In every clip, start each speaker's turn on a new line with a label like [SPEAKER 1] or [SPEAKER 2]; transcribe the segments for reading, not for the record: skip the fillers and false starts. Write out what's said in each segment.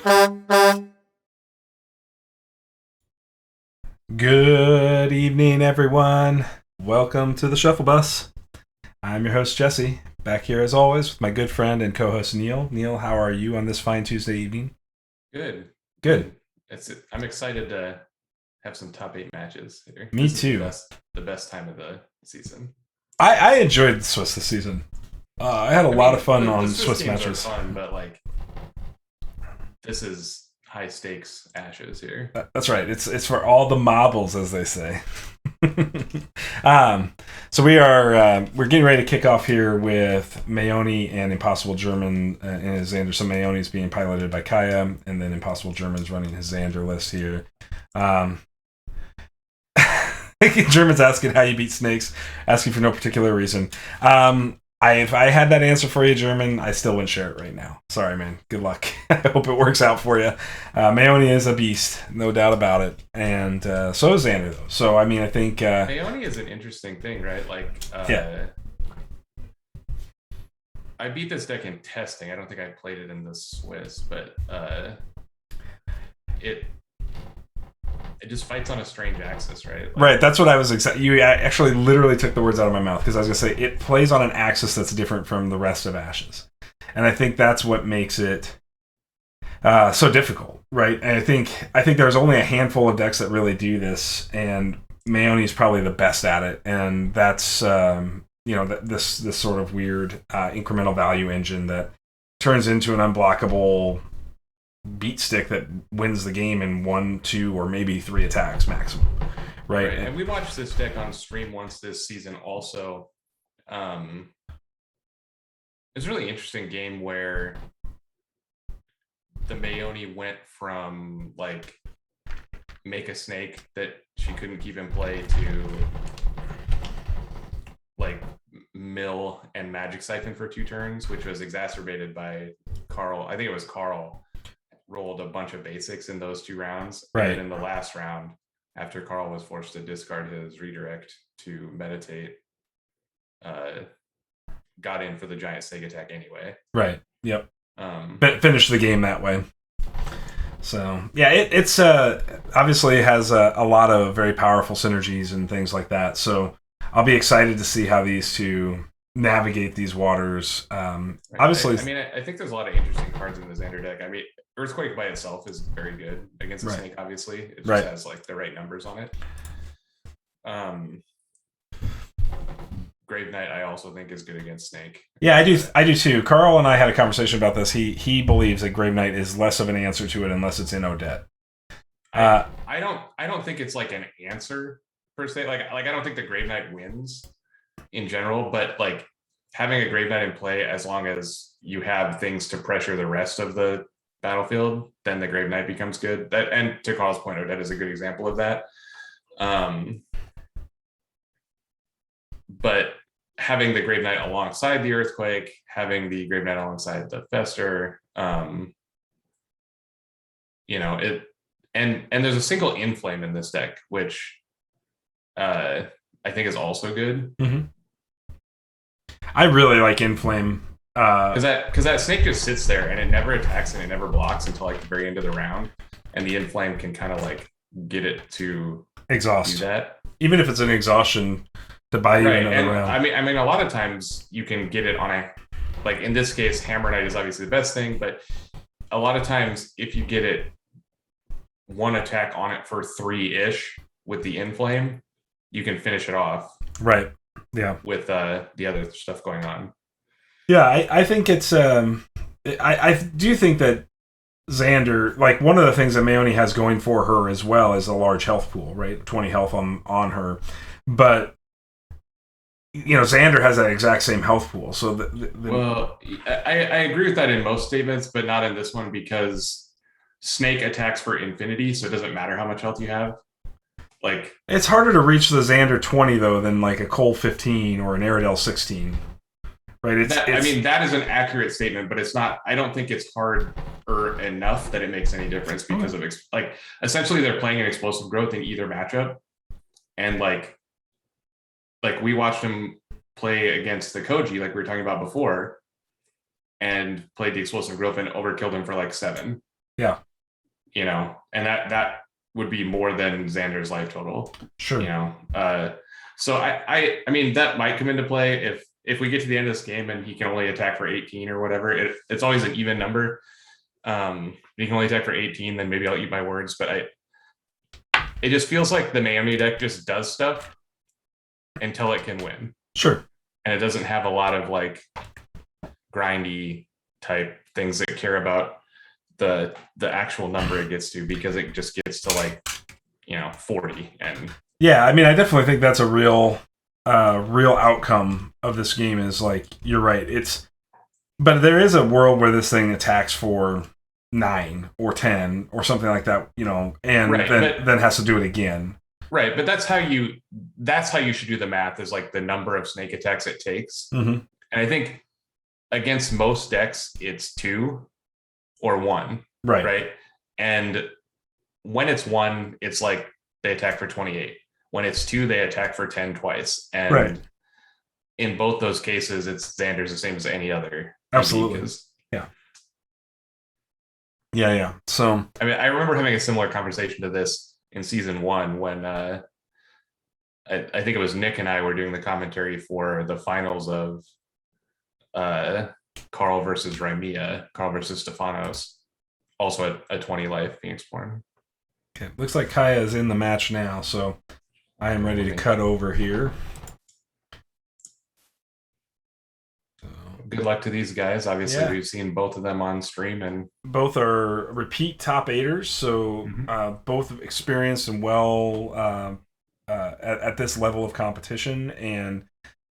[SPEAKER 1] Good evening, everyone. Welcome to the Shufflebus. I'm your host, Jesse, back here as always with my good friend and co-host, Neil. Neil, how are you on this fine Tuesday evening?
[SPEAKER 2] Good.
[SPEAKER 1] Good.
[SPEAKER 2] I'm excited to have some top 8 matches here.
[SPEAKER 1] Me
[SPEAKER 2] This
[SPEAKER 1] too.
[SPEAKER 2] Is the best time of the season.
[SPEAKER 1] I enjoyed the Swiss this season. I had a lot of fun on
[SPEAKER 2] the
[SPEAKER 1] Swiss
[SPEAKER 2] games
[SPEAKER 1] matches.
[SPEAKER 2] Are fun, but this is high stakes ashes here.
[SPEAKER 1] That's right. It's for all the marbles, as they say. So we're getting ready to kick off here with Maeoni and ImpossibleGerman and his Xander. So Maeoni's being piloted by Kaile, and then ImpossibleGerman's running his Xander list here. German's asking how you beat snakes, asking for no particular reason. If I had that answer for you, German, I still wouldn't share it right now. Sorry, man. Good luck. I hope it works out for you. Maeoni is a beast, no doubt about it. And so is Xander, though. So, I mean, I think...
[SPEAKER 2] Maeoni is an interesting thing, right?
[SPEAKER 1] Yeah.
[SPEAKER 2] I beat this deck in testing. I don't think I played it in the Swiss, but it just fights on a strange axis, right?
[SPEAKER 1] Right, that's what I was you actually literally took the words out of my mouth, because I was going to say it plays on an axis that's different from the rest of Ashes. And I think that's what makes it so difficult, right? And I think there's only a handful of decks that really do this, and Maeoni is probably the best at it. And that's this sort of weird incremental value engine that turns into an unblockable beat stick that wins the game in 1, 2, or maybe 3 attacks maximum, right?
[SPEAKER 2] And we watched this deck on stream once this season also. It was a really interesting game where the Maeoni went from make a snake that she couldn't keep in play to mill and magic siphon for 2 turns, which was exacerbated by Carl. I think it was Carl rolled a bunch of basics in those 2 rounds.
[SPEAKER 1] Right.
[SPEAKER 2] And in the last round, after Carl was forced to discard his redirect to meditate, got in for the giant snake attack anyway.
[SPEAKER 1] Right. Yep. Finish the game that way. So yeah, it's obviously has a lot of very powerful synergies and things like that. So I'll be excited to see how these two navigate these waters. Obviously,
[SPEAKER 2] I think there's a lot of interesting cards in the Xander deck. I mean, Earthquake by itself is very good against the snake. Obviously, it just has the right numbers on it. Grave Knight, I also think is good against snake.
[SPEAKER 1] Yeah, I do too. Carl and I had a conversation about this. He believes that Grave Knight is less of an answer to it unless it's in Odette.
[SPEAKER 2] I don't think it's an answer per se. I don't think the Grave Knight wins in general, but having a Grave Knight in play, as long as you have things to pressure the rest of the battlefield, then the Grave Knight becomes good. And to Carl's point, Odette is a good example of that. But having the Grave Knight alongside the Earthquake, having the Grave Knight alongside the Fester, it and there's a single Inflame in this deck, which I think is also good.
[SPEAKER 1] Mm-hmm. I really like Inflame.
[SPEAKER 2] Because that snake just sits there and it never attacks and it never blocks until the very end of the round, and the Inflame can kind of get it to
[SPEAKER 1] exhaust
[SPEAKER 2] do that,
[SPEAKER 1] even if it's an exhaustion to buy you another round.
[SPEAKER 2] I mean, a lot of times you can get it on in this case, Hammer Knight is obviously the best thing, but a lot of times if you get it 1 attack on it for 3-ish with the Inflame, you can finish it off.
[SPEAKER 1] Right. Yeah.
[SPEAKER 2] With the other stuff going on.
[SPEAKER 1] Yeah, I think it's I do think that Xander, one of the things that Maeoni has going for her as well is a large health pool, right? 20 health on her. But Xander has that exact same health pool. So
[SPEAKER 2] well, I agree with that in most statements, but not in this one, because Snake attacks for infinity, so it doesn't matter how much health you have.
[SPEAKER 1] It's harder to reach the Xander 20 though than a Cole 15 or an Aerodel 16. Right.
[SPEAKER 2] I mean, that is an accurate statement, but it's not. I don't think it's hard or enough that it makes any difference because of essentially they're playing an explosive growth in either matchup, and we watched him play against the Koji, like we were talking about before, and played the explosive growth and overkilled him for 7.
[SPEAKER 1] Yeah.
[SPEAKER 2] And that would be more than Xander's life total.
[SPEAKER 1] Sure.
[SPEAKER 2] So I mean, that might come into play if we get to the end of this game and he can only attack for 18 or whatever. It's always an even number. If he can only attack for 18, then maybe I'll eat my words. But it just feels like the Maeoni deck just does stuff until it can win.
[SPEAKER 1] Sure.
[SPEAKER 2] And it doesn't have a lot of like grindy type things that care about the actual number it gets to, because it just gets to like 40. And
[SPEAKER 1] yeah, I mean, I definitely think that's a real outcome of this game. Is like, you're right, but there is a world where this thing attacks for 9 or 10 or something like that, and right, then has to do it again.
[SPEAKER 2] Right, but that's how you should do the math, is like the number of snake attacks it takes.
[SPEAKER 1] Mm-hmm.
[SPEAKER 2] And I think against most decks it's 2 or 1. Right. And when it's 1, it's like they attack for 28. When it's 2, they attack for 10 twice. And in both those cases, it's Xander's the same as any other.
[SPEAKER 1] Absolutely. Yeah. So
[SPEAKER 2] I mean, I remember having a similar conversation to this in season 1 when I think it was Nick and I were doing the commentary for the finals of Carl versus Stefanos, also a 20 life Phoenixborn.
[SPEAKER 1] Okay, looks like Kaya is in the match now, so I am ready to cut over here.
[SPEAKER 2] Good luck to these guys. Obviously, we've seen both of them on stream, and
[SPEAKER 1] both are repeat top 8ers, so both experienced and well at this level of competition, and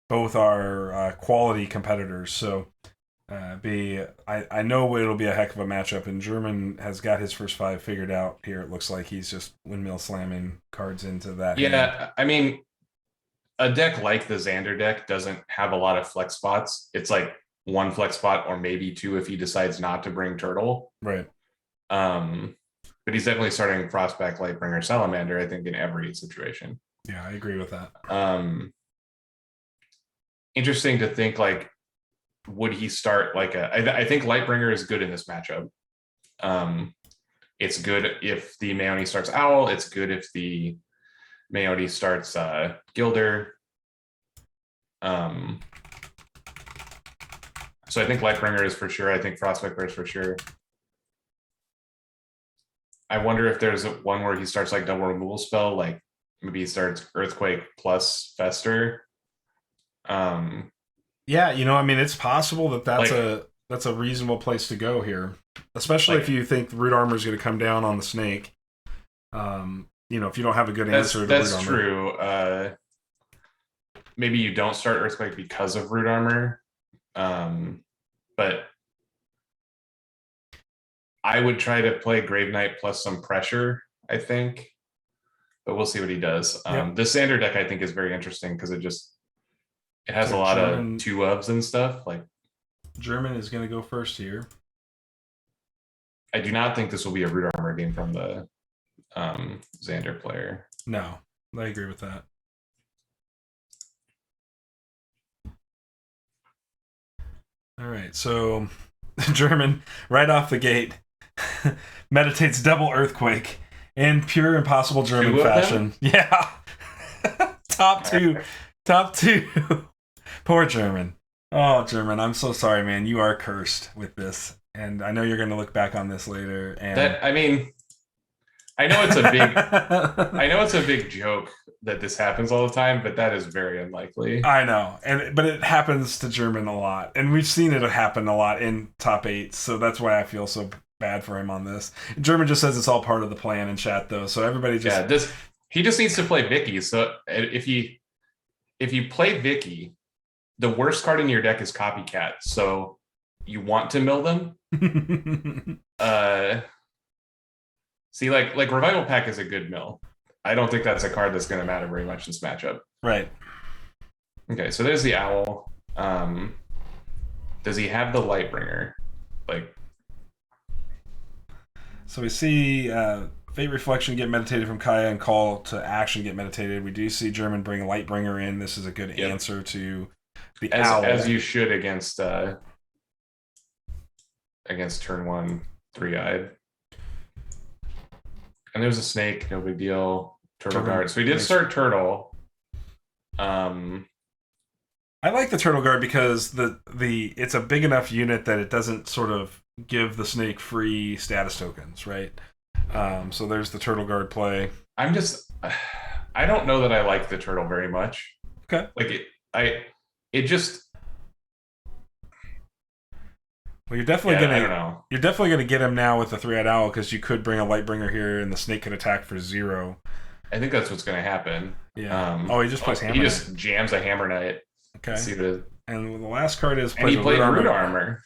[SPEAKER 1] both are quality competitors. So I know it'll be a heck of a matchup, and German has got his first 5 figured out here. It looks like he's just windmill slamming cards into that.
[SPEAKER 2] Yeah,
[SPEAKER 1] hand.
[SPEAKER 2] I mean, a deck like the Xander deck doesn't have a lot of flex spots. It's like 1 flex spot or maybe 2 if he decides not to bring Turtle.
[SPEAKER 1] Right.
[SPEAKER 2] But he's definitely starting Frostback, Lightbringer, Salamander, I think, in every situation.
[SPEAKER 1] Yeah, I agree with that.
[SPEAKER 2] Interesting to think, like, would he start like I think Lightbringer is good in this matchup. It's good if the Maeoni starts Owl. It's good if the Maeoni starts Gilder. So I think Lightbringer is for sure. I think Frostbacker is for sure. I wonder if there's one where he starts like double removal spell, like maybe he starts Earthquake plus Fester.
[SPEAKER 1] Yeah, I mean, it's possible that's a reasonable place to go here, especially if you think Root Armor is going to come down on the snake. If you don't have a good answer to
[SPEAKER 2] that's
[SPEAKER 1] Root
[SPEAKER 2] true.
[SPEAKER 1] Armor.
[SPEAKER 2] Maybe you don't start Earthquake because of Root Armor. But I would try to play Grave Knight plus some pressure, I think. But we'll see what he does. The Xander deck, I think, is very interesting because it has a lot of 2-ofs and stuff. Like,
[SPEAKER 1] German is going to go first here.
[SPEAKER 2] I do not think this will be a Root Armor game from the Xander player.
[SPEAKER 1] No, I agree with that. All right, so German, right off the gate, meditates double Earthquake in pure Impossible German fashion. Yeah. Top two. Poor German. Oh, German, I'm so sorry, man. You are cursed with this. And I know you're going to look back on this later. And
[SPEAKER 2] I know it's a big joke that this happens all the time, but that is very unlikely.
[SPEAKER 1] I know. But it happens to German a lot. And we've seen it happen a lot in top 8. So that's why I feel so bad for him on this. German just says it's all part of the plan in chat, though. So everybody just...
[SPEAKER 2] he just needs to play Vicky. So if you play Vicky, the worst card in your deck is Copycat. So you want to mill them. See, like Revival Pack is a good mill. I don't think that's a card that's going to matter very much in this matchup.
[SPEAKER 1] Right. Okay,
[SPEAKER 2] so there's the Owl. Does he have the Lightbringer?
[SPEAKER 1] So we see Fate Reflection get meditated from Kaya and Call to Action get meditated. We do see German bring Lightbringer in. This is a good answer to the Owl.
[SPEAKER 2] As you should against turn 1 3-eyed. And there's a snake, no big deal. Turtle
[SPEAKER 1] Turtle
[SPEAKER 2] guard. So he did
[SPEAKER 1] makes-
[SPEAKER 2] start turtle.
[SPEAKER 1] I like the turtle guard because the it's a big enough unit that it doesn't sort of give the snake free status tokens, right? So there's the turtle guard play.
[SPEAKER 2] I don't know that I like the turtle very much.
[SPEAKER 1] Okay.
[SPEAKER 2] Like it just.
[SPEAKER 1] Well, you're definitely
[SPEAKER 2] I don't know.
[SPEAKER 1] You're definitely gonna get him now with the 3-eyed owl because you could bring a Lightbringer here and the snake could attack for 0.
[SPEAKER 2] I think that's what's going to happen.
[SPEAKER 1] Yeah. He just plays Hammer
[SPEAKER 2] He
[SPEAKER 1] Knight.
[SPEAKER 2] just jams a Hammer Knight.
[SPEAKER 1] Okay.
[SPEAKER 2] See
[SPEAKER 1] and the last card is
[SPEAKER 2] and he played Root Armor.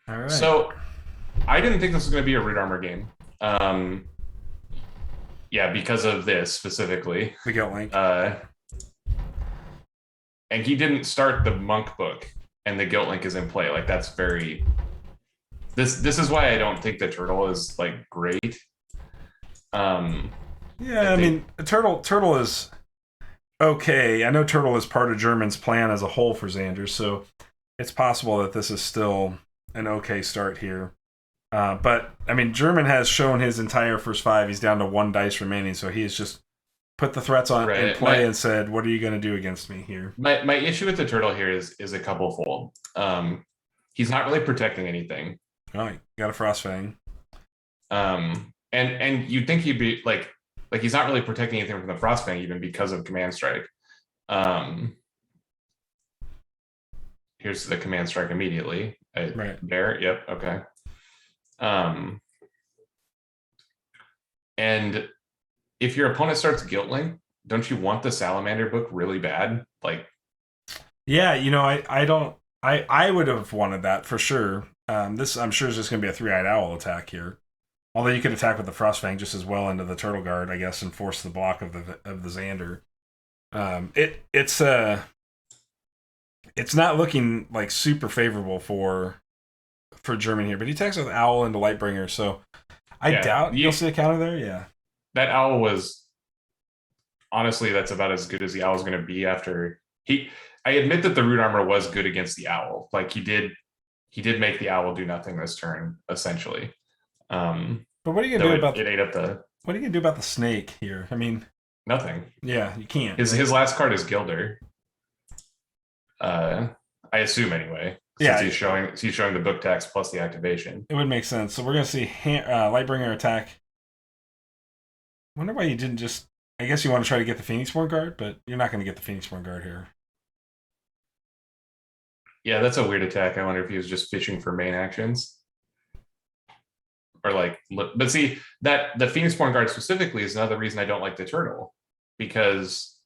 [SPEAKER 1] All right.
[SPEAKER 2] So I didn't think this was going to be a Root Armor game. Yeah, because of this specifically.
[SPEAKER 1] The Guilt Link.
[SPEAKER 2] And he didn't start the Monk book, and the Guilt Link is in play. Like that's very. This is why I don't think the turtle is like great.
[SPEAKER 1] Yeah, I mean, turtle is okay. I know turtle is part of German's plan as a whole for Xander, so it's possible that this is still an okay start here. But I mean, German has shown his entire first 5. He's down to 1 dice remaining, so he has just put the threats on in play and said, "What are you going to do against me here?"
[SPEAKER 2] My issue with the turtle here is a couple fold. He's not really protecting anything.
[SPEAKER 1] Oh, you got a Frostfang.
[SPEAKER 2] And you'd think he'd be like he's not really protecting anything from the Frostfang even because of Command Strike. Here's the Command Strike immediately.
[SPEAKER 1] Right.
[SPEAKER 2] There. Yep. Okay. And if your opponent starts Guilt Link, don't you want the Salamander book really bad? Like,
[SPEAKER 1] yeah, I would have wanted that for sure. This I'm sure is just going to be a 3-eyed owl attack here. Although you could attack with the Frostfang just as well into the Turtle Guard, I guess, and force the block of the Xander. It's not looking like super favorable for German here, but he attacks with Owl into Lightbringer, so I doubt you'll see a counter there. Yeah,
[SPEAKER 2] that Owl was honestly that's about as good as the Owl's going to be after he. I admit that the Root Armor was good against the Owl. Like he did make the Owl do nothing this turn essentially.
[SPEAKER 1] But what are you gonna do about
[SPEAKER 2] it? Ate up the.
[SPEAKER 1] What are you gonna do about the snake here? I mean,
[SPEAKER 2] nothing.
[SPEAKER 1] Yeah, you can't.
[SPEAKER 2] His last card is Gilder. I assume anyway. Since he's showing the book text plus the activation.
[SPEAKER 1] It would make sense. So we're gonna see Lightbringer attack. Wonder why you didn't just. I guess you want to try to get the Phoenixborn guard, but you're not going to get the Phoenixborn guard here.
[SPEAKER 2] Yeah, that's a weird attack. I wonder if he was just fishing for main actions. Or like, but see, that the Phoenixborn guard specifically is another reason I don't like the turtle. Because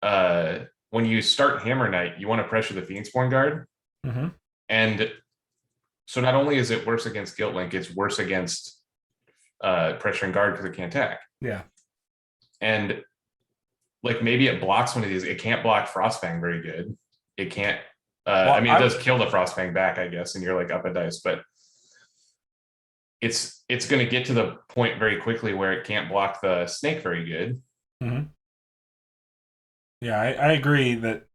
[SPEAKER 2] when you start Hammer Knight, you want to pressure the Phoenixborn guard.
[SPEAKER 1] Mm-hmm.
[SPEAKER 2] And so not only is it worse against Guilt Link, it's worse against pressuring guard because it can't attack.
[SPEAKER 1] Yeah.
[SPEAKER 2] And like maybe it blocks one of these. It can't block Frostfang very good. It can't. It does kill the Frostfang back, I guess, and you're like up a dice, but it's going to get to the point very quickly where it can't block the snake very good.
[SPEAKER 1] Mm-hmm. Yeah, I agree that.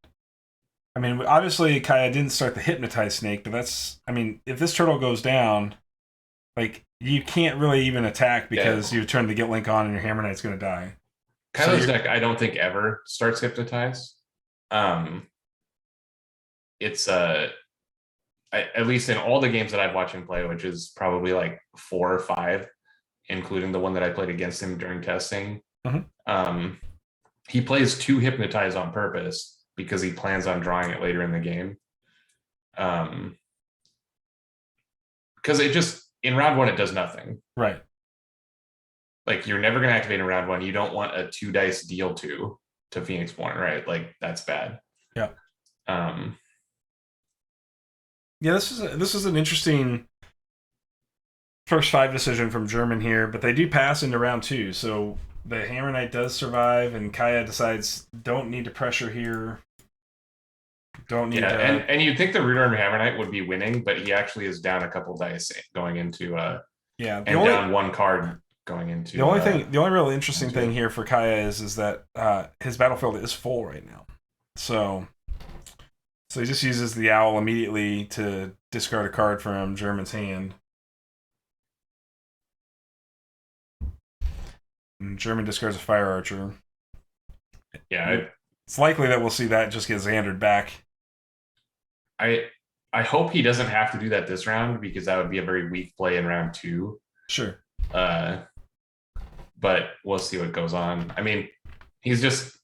[SPEAKER 1] I mean, obviously, Kaya didn't start the Hypnotize Snake, but that's. I mean, if this turtle goes down, like you can't really even attack because you turn the Guilt Link on and your Hammer Knight's going to die.
[SPEAKER 2] Kyle's deck, I don't think ever starts Hypnotize. It's at least in all the games that I've watched him play, which is probably like 4 or 5, including the one that I played against him during testing.
[SPEAKER 1] Mm-hmm.
[SPEAKER 2] He plays 2 Hypnotize on purpose because he plans on drawing it later in the game. Because it just in round 1 it does nothing.
[SPEAKER 1] Right.
[SPEAKER 2] Like you're never going to activate in round 1. You don't want a 2 dice deal to Phoenixborn, right? Like that's bad.
[SPEAKER 1] Yeah. Yeah, this is an interesting first 5 decision from German here, but they do pass into round 2, so the Hammer Knight does survive, and Kaya decides don't need to pressure here. Don't need to.
[SPEAKER 2] And you'd think the Root Armor Hammer Knight would be winning, but he actually is down a couple dice going into down 1 card going into
[SPEAKER 1] the only real interesting thing here for Kaya is that his battlefield is full right now. So he just uses the Owl immediately to discard a card from German's hand. And German discards a fire archer.
[SPEAKER 2] Yeah,
[SPEAKER 1] it's likely that we'll see that just get Xandered back.
[SPEAKER 2] I hope he doesn't have to do that this round, because that would be a very weak play in round 2.
[SPEAKER 1] Sure.
[SPEAKER 2] But we'll see what goes on. I mean, this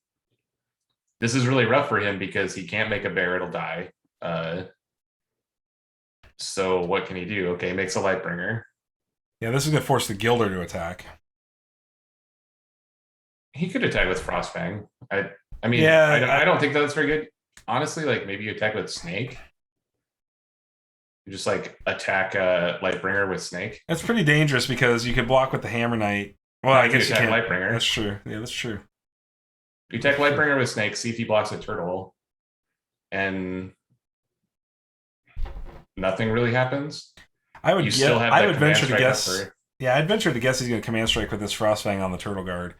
[SPEAKER 2] is really rough for him because he can't make a bear, it'll die. So what can he do? Okay, makes a Lightbringer.
[SPEAKER 1] Yeah, this is going to force the Gilder to attack.
[SPEAKER 2] He could attack with Frostfang. I mean, yeah, I don't think that's very good. Honestly, like maybe you attack with Snake. You just like attack Lightbringer with Snake.
[SPEAKER 1] That's pretty dangerous because you could block with the Hammer Knight. Well, I guess you
[SPEAKER 2] attack
[SPEAKER 1] can't.
[SPEAKER 2] Lightbringer.
[SPEAKER 1] That's true. Yeah, that's true.
[SPEAKER 2] You attack Lightbringer with Snake, see if he blocks a turtle, and nothing really happens.
[SPEAKER 1] I would venture to guess. Yeah, I'd venture to guess he's going to command strike with this Frostfang on the Turtle Guard.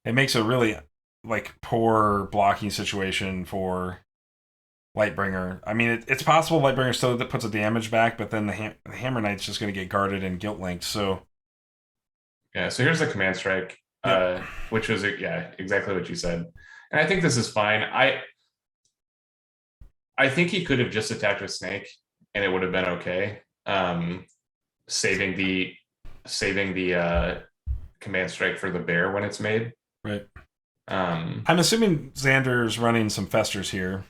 [SPEAKER 1] It makes a really like poor blocking situation for Lightbringer. I mean, it's possible Lightbringer still puts a damage back, but then the Hammer Knight's just going to get guarded and guilt linked. So
[SPEAKER 2] yeah, so here's the command strike, which was exactly what you said, and I think this is fine. I think he could have just attacked with Snake, and it would have been okay. Saving the command strike for the bear when it's made.
[SPEAKER 1] Right. I'm assuming Xander's running some Festers here.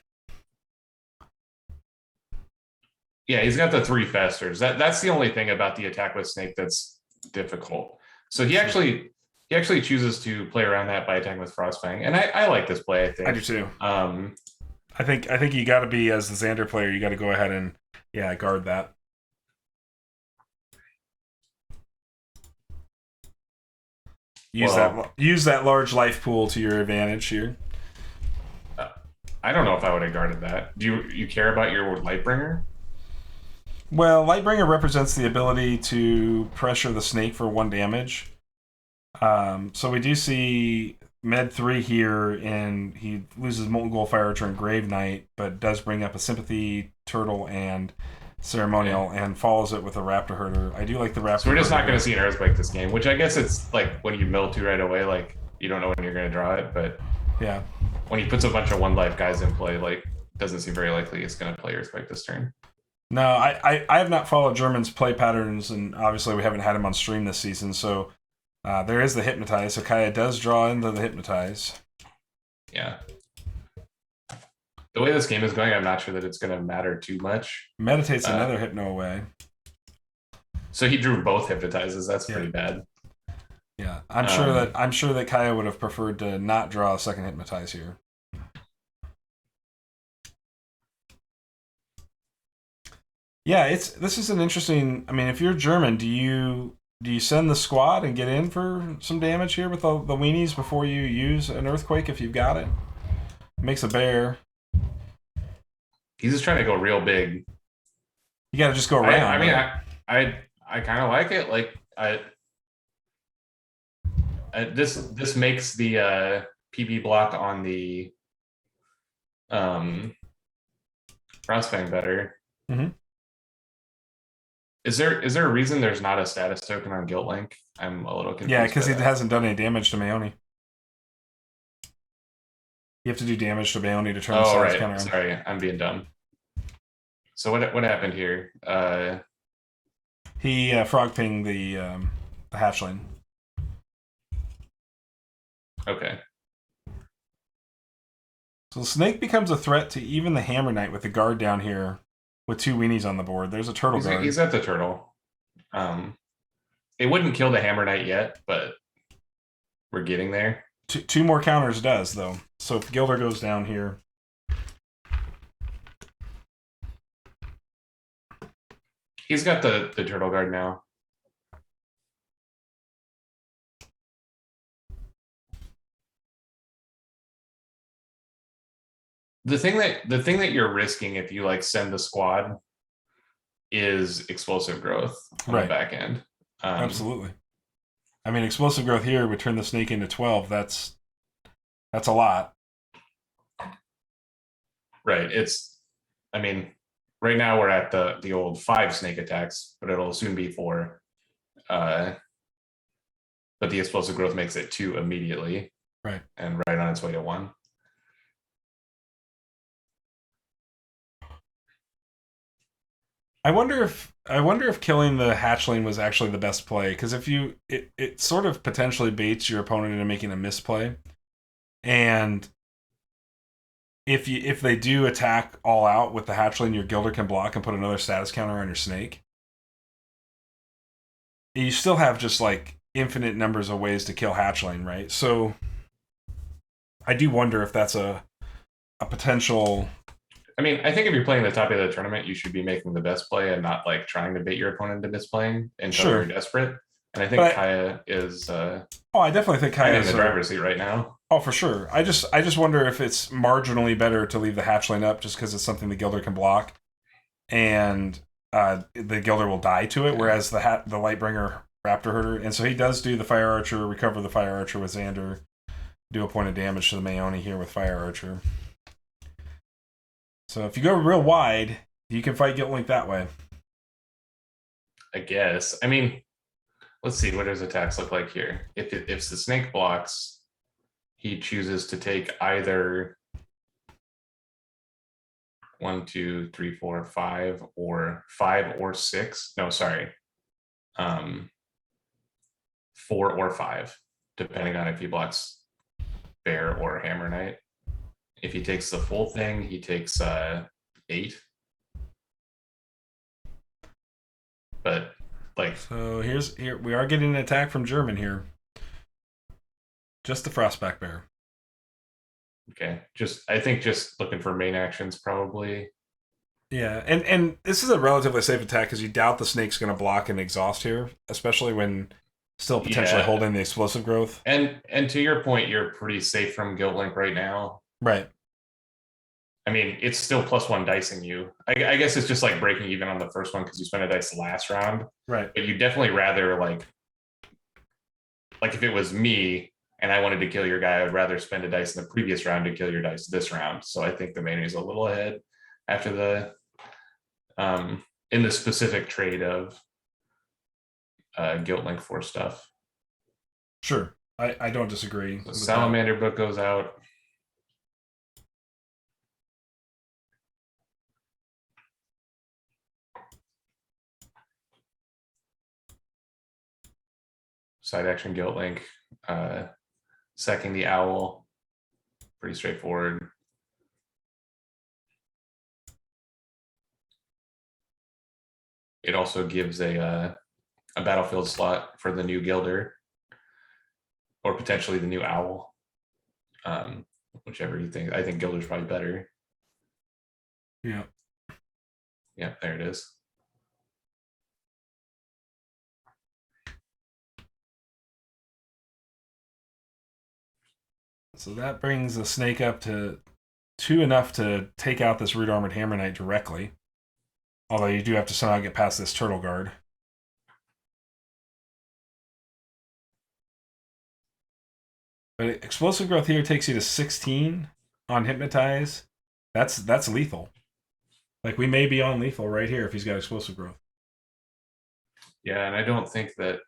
[SPEAKER 2] Yeah, he's got the 3 Festers. That's the only thing about the attack with Snake that's difficult. So he actually chooses to play around that by attacking with Frostfang, and I like this play. I think
[SPEAKER 1] I do too. I think you got to be, as the Xander player, you got to go ahead and guard that. Use that large life pool to your advantage here.
[SPEAKER 2] I don't know if I would have guarded that. Do you care about your Lightbringer?
[SPEAKER 1] Well, Lightbringer represents the ability to pressure the Snake for 1 damage. So we do see Med 3 here, and he loses Molten Gold Fire Archer and Grave Knight, but does bring up a Sympathy Turtle and Ceremonial, and follows it with a Raptor Herder. I do like the Raptor.
[SPEAKER 2] So we're just not going to see an Earthquake this game, which I guess it's like when you mill 2 right away, like you don't know when you're going to draw it, but
[SPEAKER 1] yeah,
[SPEAKER 2] when he puts a bunch of 1-life guys in play, like doesn't seem very likely it's going to play Earthquake this turn.
[SPEAKER 1] No, I have not followed German's play patterns, and obviously we haven't had him on stream this season, so there is the Hypnotize, so Kaile does draw into the Hypnotize.
[SPEAKER 2] Yeah. The way this game is going, I'm not sure that it's going to matter too much.
[SPEAKER 1] Meditates another Hypno away.
[SPEAKER 2] So he drew both Hypnotizes. That's pretty bad.
[SPEAKER 1] Yeah, I'm sure that Kaile would have preferred to not draw a second Hypnotize here. Yeah, this is an interesting. I mean, if you're German, do you send the squad and get in for some damage here with the weenies before you use an Earthquake if you've got it? Makes a bear.
[SPEAKER 2] He's just trying to go real big.
[SPEAKER 1] You got to just go around.
[SPEAKER 2] I mean, I kind of like it. Like this makes the PB block on the Frostfang better.
[SPEAKER 1] Mm-hmm.
[SPEAKER 2] Is there a reason there's not a status token on Guilt Link? I'm a little confused.
[SPEAKER 1] Yeah, because he hasn't done any damage to Maeoni. You have to do damage to Maeoni to turn the status counter on.
[SPEAKER 2] Sorry, I'm being dumb. So what happened here?
[SPEAKER 1] He frog pinged the hatchling.
[SPEAKER 2] Okay.
[SPEAKER 1] So the Snake becomes a threat to even the Hammer Knight with the guard down here with 2 weenies on the board. There's a turtle guard.
[SPEAKER 2] He's at the turtle. It wouldn't kill the Hammer Knight yet, but we're getting there.
[SPEAKER 1] 2 more counters does, though. So if Gilder goes down here.
[SPEAKER 2] He's got the turtle guard now. The thing that you're risking if you like send the squad is explosive growth on the back end.
[SPEAKER 1] Absolutely. I mean, explosive growth here would turn the Snake into 12. That's a lot.
[SPEAKER 2] Right. I mean, right now we're at the old 5 snake attacks, but it'll soon be 4. But but the explosive growth makes it 2 immediately.
[SPEAKER 1] Right.
[SPEAKER 2] And right on its way to 1.
[SPEAKER 1] I wonder if killing the hatchling was actually the best play, because if it sort of potentially baits your opponent into making a misplay, and if they do attack all out with the hatchling, your Gilder can block and put another status counter on your snake. You still have just like infinite numbers of ways to kill hatchling, right? So I do wonder if that's a potential.
[SPEAKER 2] I mean, I think if you're playing the top of the tournament, you should be making the best play and not like trying to bait your opponent into misplaying until you're desperate. And I think Kaya is.
[SPEAKER 1] I definitely think Kaya is
[SPEAKER 2] in the driver's seat right now.
[SPEAKER 1] Oh, for sure. I just wonder if it's marginally better to leave the hatchling up just because it's something the Gilder can block, and the Gilder will die to it, whereas the Lightbringer Raptor Herder, and so he does do the Fire Archer, recover the Fire Archer with Xander, do a point of damage to the Maeoni here with Fire Archer. So if you go real wide, you can fight Guilt Link that way.
[SPEAKER 2] I guess. I mean, let's see what his attacks look like here. If the snake blocks, he chooses to take either 1, 2, 3, 4, 5, or 5 or 6. No, sorry. 4 or 5, depending on if he blocks Bear or Hammer Knight. If he takes the full thing, he takes 8. But like,
[SPEAKER 1] so here we are getting an attack from German here. Just the Frostback Bear.
[SPEAKER 2] Okay, I think just looking for main actions probably.
[SPEAKER 1] Yeah, and this is a relatively safe attack because you doubt the snake's going to block and exhaust here, especially when still potentially holding the explosive growth.
[SPEAKER 2] And to your point, you're pretty safe from Guilt Link right now.
[SPEAKER 1] Right.
[SPEAKER 2] I mean, it's still +1 dicing you. I guess it's just like breaking even on the first one because you spent a dice last round.
[SPEAKER 1] Right.
[SPEAKER 2] But you definitely rather like if it was me and I wanted to kill your guy, I would rather spend a dice in the previous round to kill your dice this round. So I think the Maeoni is a little ahead after the in the specific trade of Guilt Link for stuff.
[SPEAKER 1] Sure. I don't disagree.
[SPEAKER 2] So Salamander book goes out. Side action Guilt Link, sacking the owl, pretty straightforward. It also gives a battlefield slot for the new Gilder, or potentially the new owl, whichever you think. I think Gilder's probably better.
[SPEAKER 1] Yeah.
[SPEAKER 2] Yeah, there it is.
[SPEAKER 1] So that brings the snake up to 2 enough to take out this Root Armored Hammer Knight directly. Although you do have to somehow get past this Turtle Guard. But explosive growth here takes you to 16 on Hypnotize. That's lethal. Like, we may be on lethal right here if he's got explosive growth.
[SPEAKER 2] Yeah, and I don't think that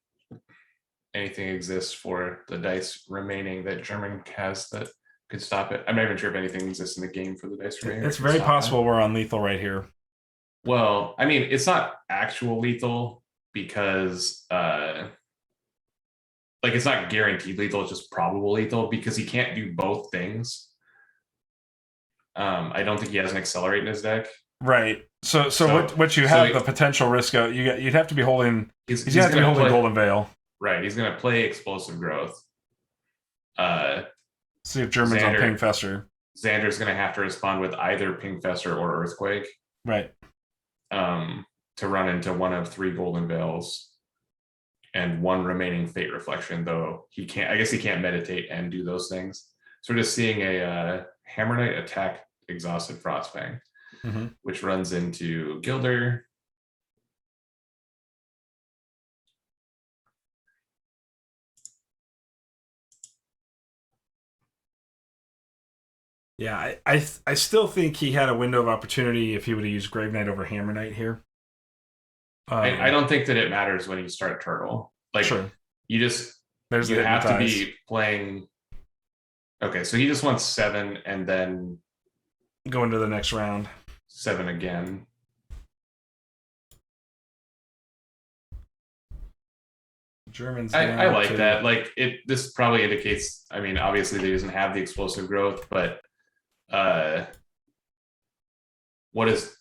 [SPEAKER 2] anything exists for the dice remaining that German has that could stop it. I'm not even sure if anything exists in the game for the dice remaining.
[SPEAKER 1] It's very possible we're on lethal right here.
[SPEAKER 2] Well, I mean, it's not actual lethal because it's not guaranteed lethal, it's just probable lethal because he can't do both things. I don't think he has an accelerate in his deck.
[SPEAKER 1] Right. So what you have the potential risk of, you'd have to be holding he's gonna have to be holding Golden Veil.
[SPEAKER 2] Right, he's gonna play explosive growth.
[SPEAKER 1] See if German's on Ping Fester.
[SPEAKER 2] Xander's gonna have to respond with either Ping Fester or Earthquake.
[SPEAKER 1] Right.
[SPEAKER 2] To run into one of 3 Golden Veils and 1 remaining Fate Reflection, though he can't. I guess he can't meditate and do those things. So we're just seeing a Hammer Knight attack Exhausted Frostfang, which runs into Gilder.
[SPEAKER 1] Yeah, I still think he had a window of opportunity if he would have used Grave Knight over Hammer Knight here.
[SPEAKER 2] I don't think that it matters when you start Turtle. Like,
[SPEAKER 1] sure.
[SPEAKER 2] you just
[SPEAKER 1] There's
[SPEAKER 2] you
[SPEAKER 1] the
[SPEAKER 2] have to
[SPEAKER 1] hypnotize.
[SPEAKER 2] be playing. Okay, so he just wants 7 and then
[SPEAKER 1] Go into the next round.
[SPEAKER 2] 7 again.
[SPEAKER 1] German's
[SPEAKER 2] I like
[SPEAKER 1] to...
[SPEAKER 2] that. Like this probably indicates. I mean, obviously he doesn't have the explosive growth, but what is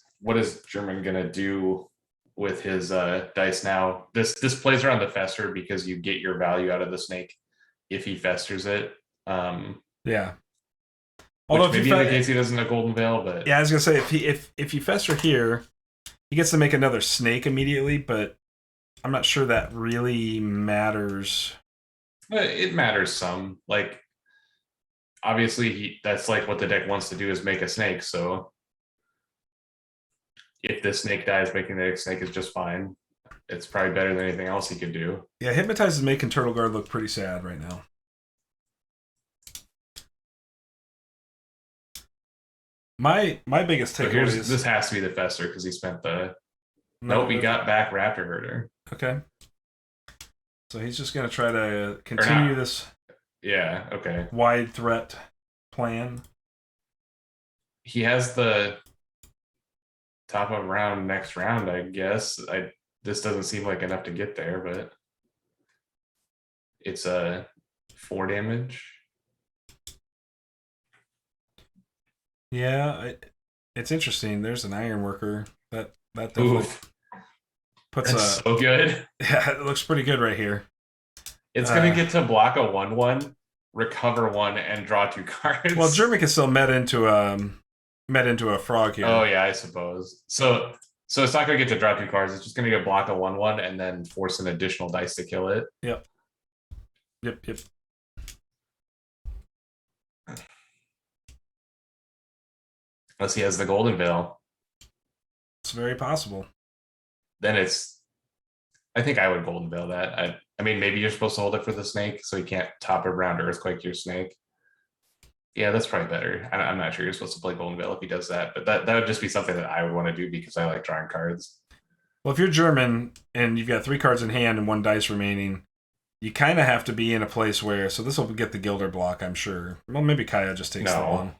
[SPEAKER 2] German gonna do with his dice now? This plays around the fester because you get your value out of the snake if he festers it.
[SPEAKER 1] Yeah.
[SPEAKER 2] Although maybe indicates he doesn't have golden veil, but
[SPEAKER 1] yeah, I was gonna say if you fester here, he gets to make another snake immediately, but I'm not sure that really matters.
[SPEAKER 2] it matters some. Like obviously that's like what the deck wants to do is make a snake. So if this snake dies, making the next snake is just fine. It's probably better than anything else he could do.
[SPEAKER 1] Yeah, Hypnotize is making Turtle Guard look pretty sad right now. My biggest takeaway is
[SPEAKER 2] this has to be the fester because he spent the. Nope, we got back Raptor Herder.
[SPEAKER 1] Okay. So he's just gonna try to continue this.
[SPEAKER 2] Yeah. Okay.
[SPEAKER 1] Wide threat plan.
[SPEAKER 2] He has the top of round next round, I guess. This doesn't seem like enough to get there, but it's a 4 damage.
[SPEAKER 1] Yeah, it's interesting. There's an iron worker that definitely puts
[SPEAKER 2] That's so good.
[SPEAKER 1] Yeah, it looks pretty good right here.
[SPEAKER 2] It's gonna get to block a 1/1, recover 1, and draw 2 cards.
[SPEAKER 1] Well, German can still met into a frog here.
[SPEAKER 2] Oh yeah, I suppose. So it's not gonna get to draw 2 cards. It's just gonna get block a 1/1 and then force an additional dice to kill it.
[SPEAKER 1] Yep.
[SPEAKER 2] Unless he has the golden veil.
[SPEAKER 1] It's very possible.
[SPEAKER 2] Then I think I would golden veil that. I mean, maybe you're supposed to hold it for the snake, so he can't top it around earthquake your snake. Yeah, that's probably better. I'm not sure you're supposed to play golden veil if he does that, but that would just be something that I would want to do because I like drawing cards.
[SPEAKER 1] Well, if you're German and you've got 3 cards in hand and 1 dice remaining, you kind of have to be in a place where. So this will get the Gilder block, I'm sure. Well, maybe Kaya just takes the 1.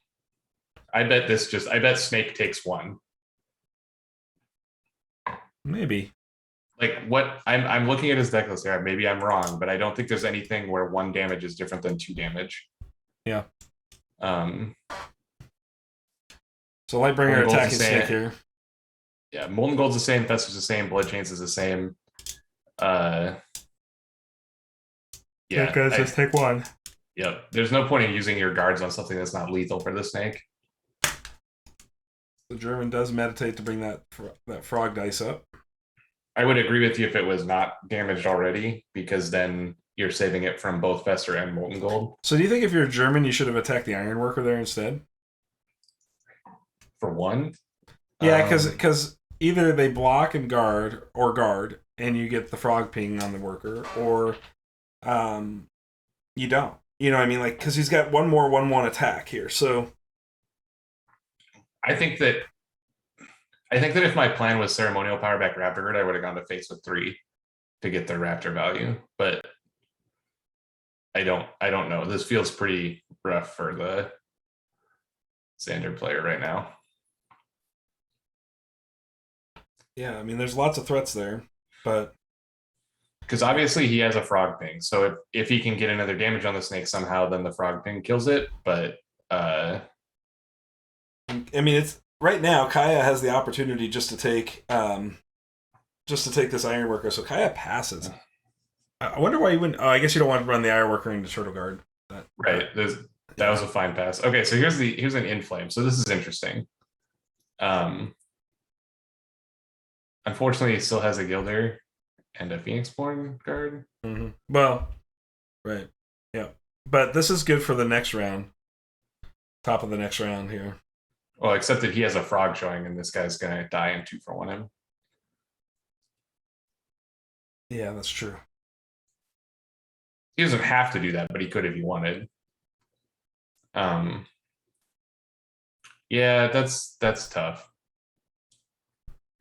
[SPEAKER 2] I bet snake takes 1.
[SPEAKER 1] Maybe.
[SPEAKER 2] Like what I'm looking at his deck list here. Maybe I'm wrong, but I don't think there's anything where 1 damage is different than 2 damage.
[SPEAKER 1] Yeah. So Lightbringer attacking snake here.
[SPEAKER 2] Yeah, Molten Gold's the same, Fester's the same, Blood Chains is the same. Yeah.
[SPEAKER 1] Guys, just take 1.
[SPEAKER 2] Yep. There's no point in using your guards on something that's not lethal for the snake.
[SPEAKER 1] The German does meditate to bring that frog dice up.
[SPEAKER 2] I would agree with you if it was not damaged already, because then you're saving it from both Fester and Molten Gold.
[SPEAKER 1] So do you think if you're German, you should have attacked the Ironworker there instead?
[SPEAKER 2] For 1?
[SPEAKER 1] Yeah, because either they block and guard, and you get the frog ping on the worker, or you don't. You know what I mean? Like, because he's got 1 more 1/1 attack here, so...
[SPEAKER 2] I think that if my plan was ceremonial power back Raptor Herd, I would have gone to face with 3 to get the Raptor value, but I don't know. This feels pretty rough for the Xander player right now.
[SPEAKER 1] Yeah, I mean, there's lots of threats there, but...
[SPEAKER 2] Because obviously he has a frog ping, so if he can get another damage on the snake somehow, then the frog ping kills it, but... I
[SPEAKER 1] mean, it's... Right now, Kaya has the opportunity just to take this Ironworker, so Kaya passes. I wonder why you wouldn't... Oh, I guess you don't want to run the Ironworker into Turtle Guard.
[SPEAKER 2] Right, that was a fine pass. Okay, so here's an Inflame, so this is interesting. Unfortunately, he still has a Gilder and a Phoenixborn card.
[SPEAKER 1] Mm-hmm. Well, right. Yeah. But this is good for the next round. Top of the next round here.
[SPEAKER 2] Well, except that he has a frog showing and this guy's going to die in 2-for-1 him.
[SPEAKER 1] Yeah, that's true.
[SPEAKER 2] He doesn't have to do that, but he could if he wanted. Yeah, that's tough.